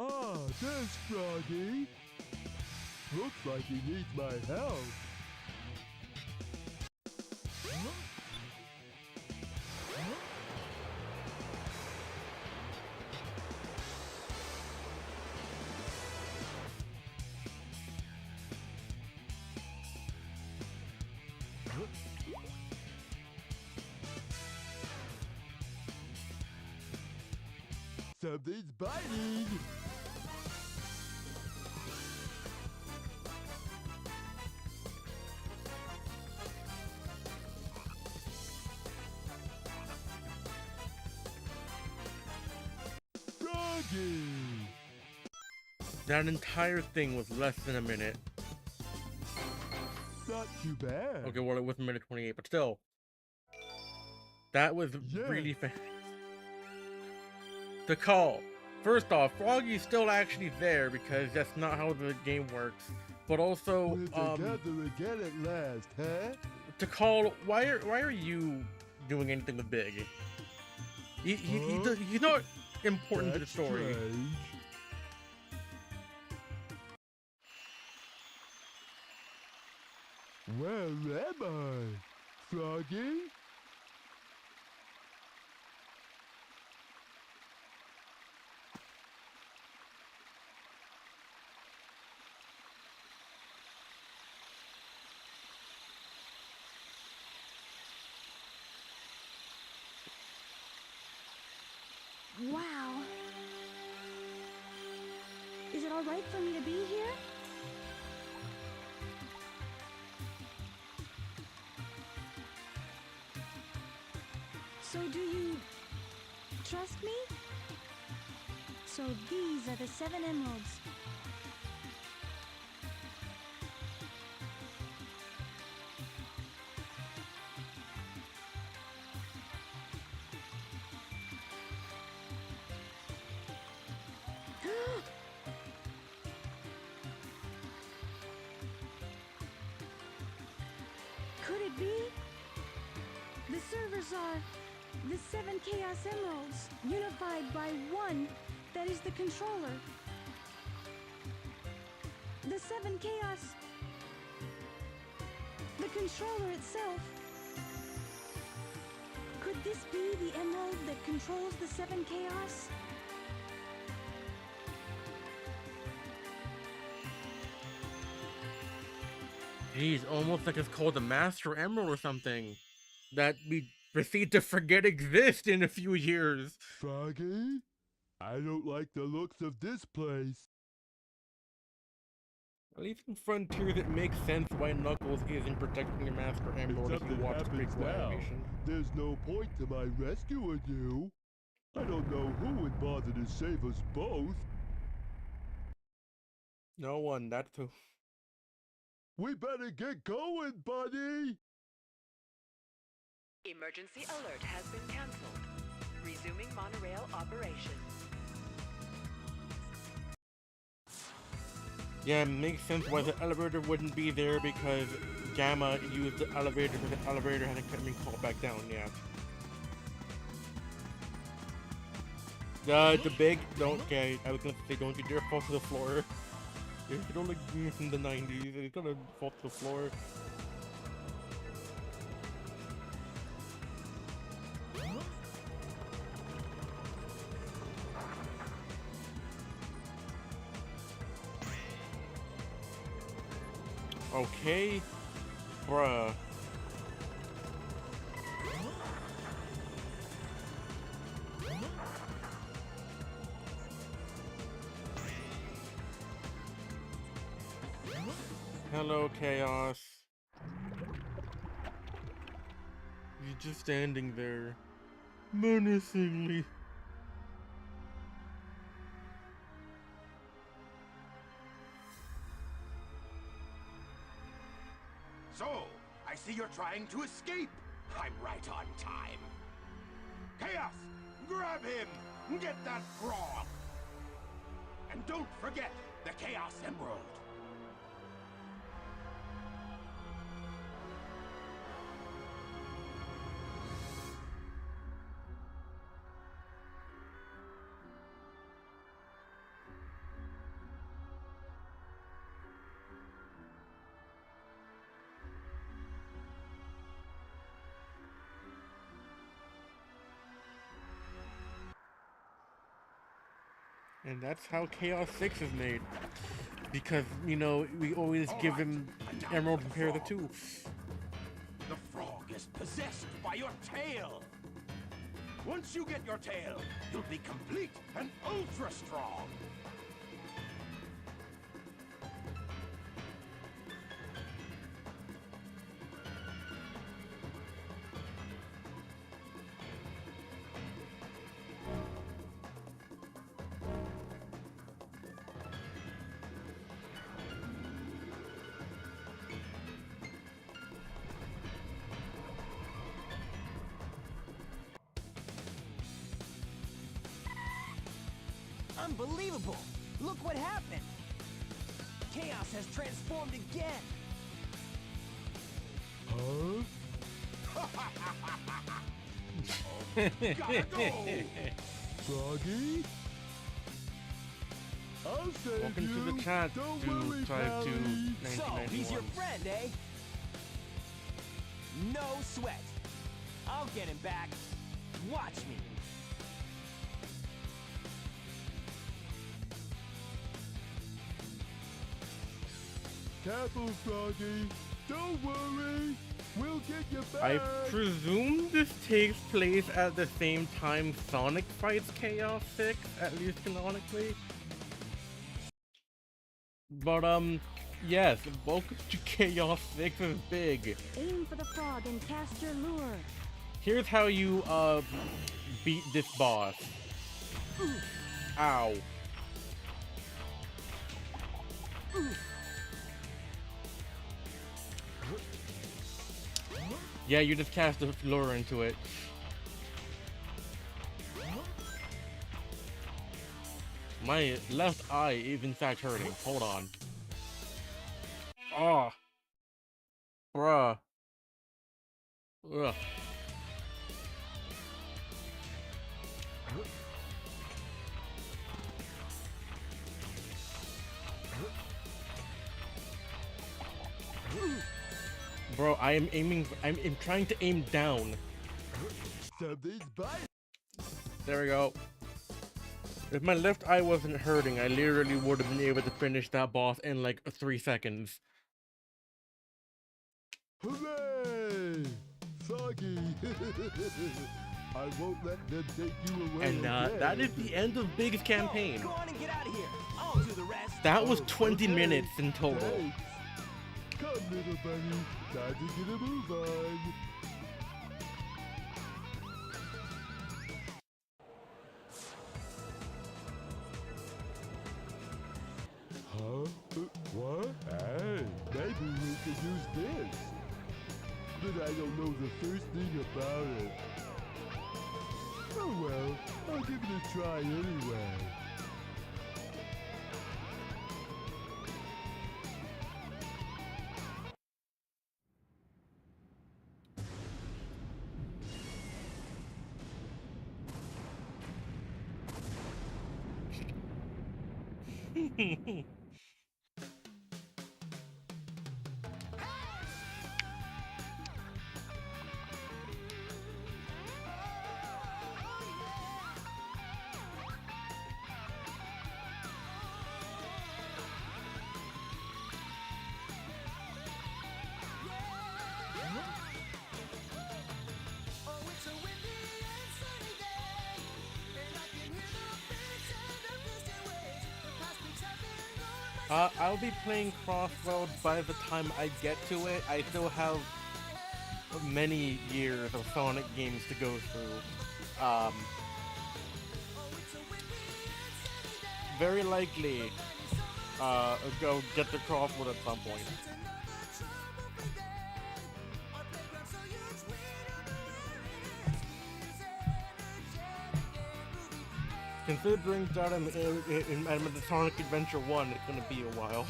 Ah, there's Froggy. Looks like he needs my help. Something's biting! Froggy! That entire thing was less than a minute. Not too bad. Okay, well, it was a minute 28, but still. That was really fast. The call. First off, Froggy's still actually there because that's not how the game works. But also, We're together again at last, huh? To call, why are you doing anything with Big? He's not important to the story. Strange. Where am I? Froggy? Wow. Is it all right for me to be here? So do you trust me? So these are the 7 emeralds. Could it be? The servers are the 7 Chaos Emeralds, unified by one that is the controller. The 7 Chaos. The controller itself. Could this be the emerald that controls the 7 Chaos? Geez, almost like it's called the Master Emerald or something. That we proceed to forget exists in a few years. Froggy? I don't like the looks of this place. At least in Frontiers it makes sense why Knuckles isn't protecting the Master Emerald if you something watch the happens prequel now, animation. there's no point to my rescuing you. I don't know who would bother to save us both. No one, that's who. We better get going, buddy! Emergency alert has been cancelled. Resuming monorail operation. Yeah, it makes sense why the elevator wouldn't be there because Gamma used the elevator because the elevator hadn't been called back down yet. The big, don't, okay, I was gonna say don't you dare fall to the floor. You don't like in the 90s, it's gonna fall to the floor. Okay, bruh. Hello, Chaos. You're just standing there, menacingly. So, I see you're trying to escape. I'm right on time. Chaos, grab him! Get that frog! And don't forget the Chaos Emerald! And that's how Chaos 6 is made. Because, you know, we always give him Emerald and pair the two. The frog is possessed by your tail! Once you get your tail, you'll be complete and ultra strong! Unbelievable! Look what happened! Chaos has transformed again! Huh? Gotta go! Froggy? I'll save Welcome you. to the chat, Don't Dude worry, 52 So, he's your 1991. friend, eh? No sweat. I'll get him back. Watch me. Careful, Froggy. Don't worry. We'll get you back. I presume this takes place at the same time Sonic fights Chaos 6, at least canonically. But, yes, welcome to Chaos 6 is big. Aim for the frog and cast your lure. Here's how you, beat this boss. Ow. Yeah, you just cast a lure into it. My left eye is in fact hurting. Hold on. Ah. Bruh. Ugh. Bro, I'm trying to aim down. There we go. If my left eye wasn't hurting, I literally would have been able to finish that boss in like 3 seconds. Hooray! Froggy! I won't let them take you away. And that is the end of Big's campaign. Go on and get out of here. I'll do the rest. That was 20 minutes in total. Thanks. Come, little bunny. Time to get a move on. Huh? What? Hey, maybe we could use this. But I don't know the first thing about it. Oh well, I'll give it a try anyway. I'll be playing Crossroads by the time I get to it. I still have many years of Sonic games to go through. Very likely, go get the Crossroads at some point. Considering that I'm in the Sonic Adventure 1, it's gonna be a while.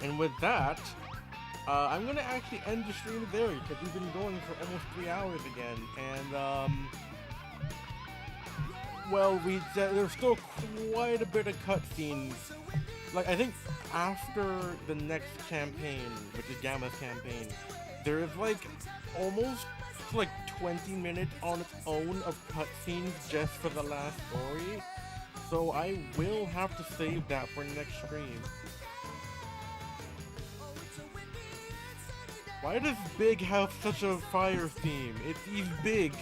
And with that, I'm gonna actually end the stream there because we've been going for almost 3 hours again, and well, there's still quite a bit of cutscenes. Like, I think after the next campaign, which is Gamma's campaign, there's like almost like 20 minutes on its own of cutscenes just for the last story. So I will have to save that for next stream. Why does Big have such a fire theme? He's big.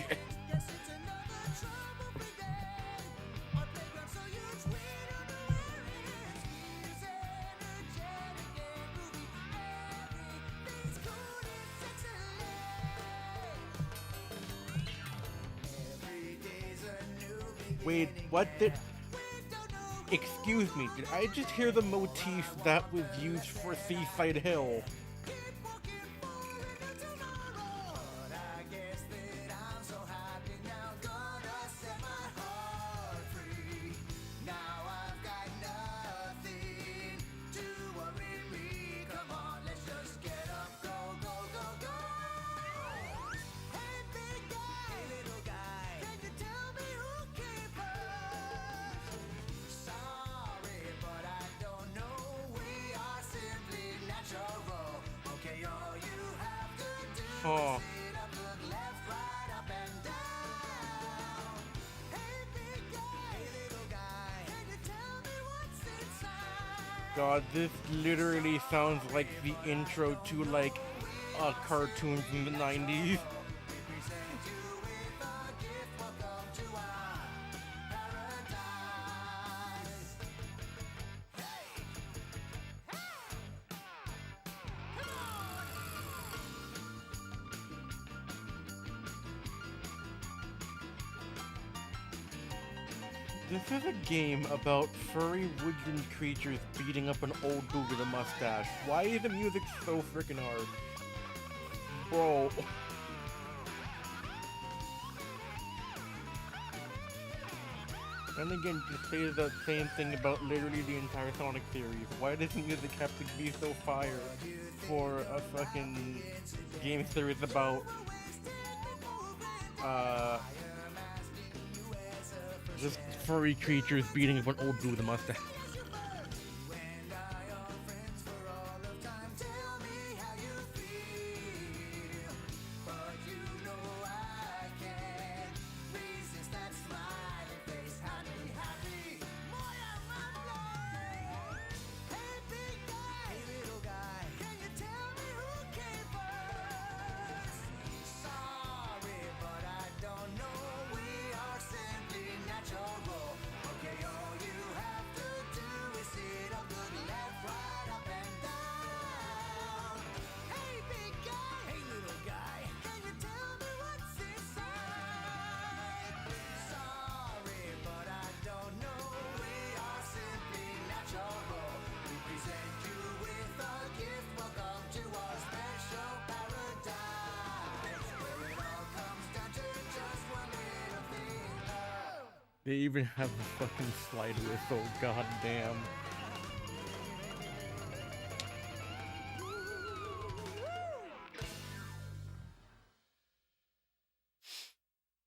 Wait, what did... Excuse me, did I just hear the motif that was used for Seaside Hill? Oh. God, this literally sounds like the intro to, like, a cartoon from the 90s. This is a game about furry woodland creatures beating up an old dude with a mustache. Why is the music so freaking hard? Bro. And again, just say the same thing about literally the entire Sonic series. Why does the music have to be so fire for a fucking game series about just furry creatures beating up an old dude with a mustache? They even have the fucking slide whistle, goddamn.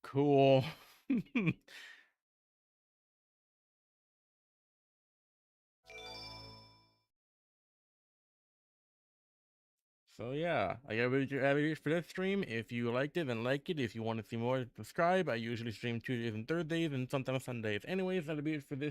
Cool. So yeah, I got it for this stream. If you liked it, then like it. If you want to see more, subscribe. I usually stream Tuesdays and Thursdays and sometimes Sundays. Anyways, that'll be it for this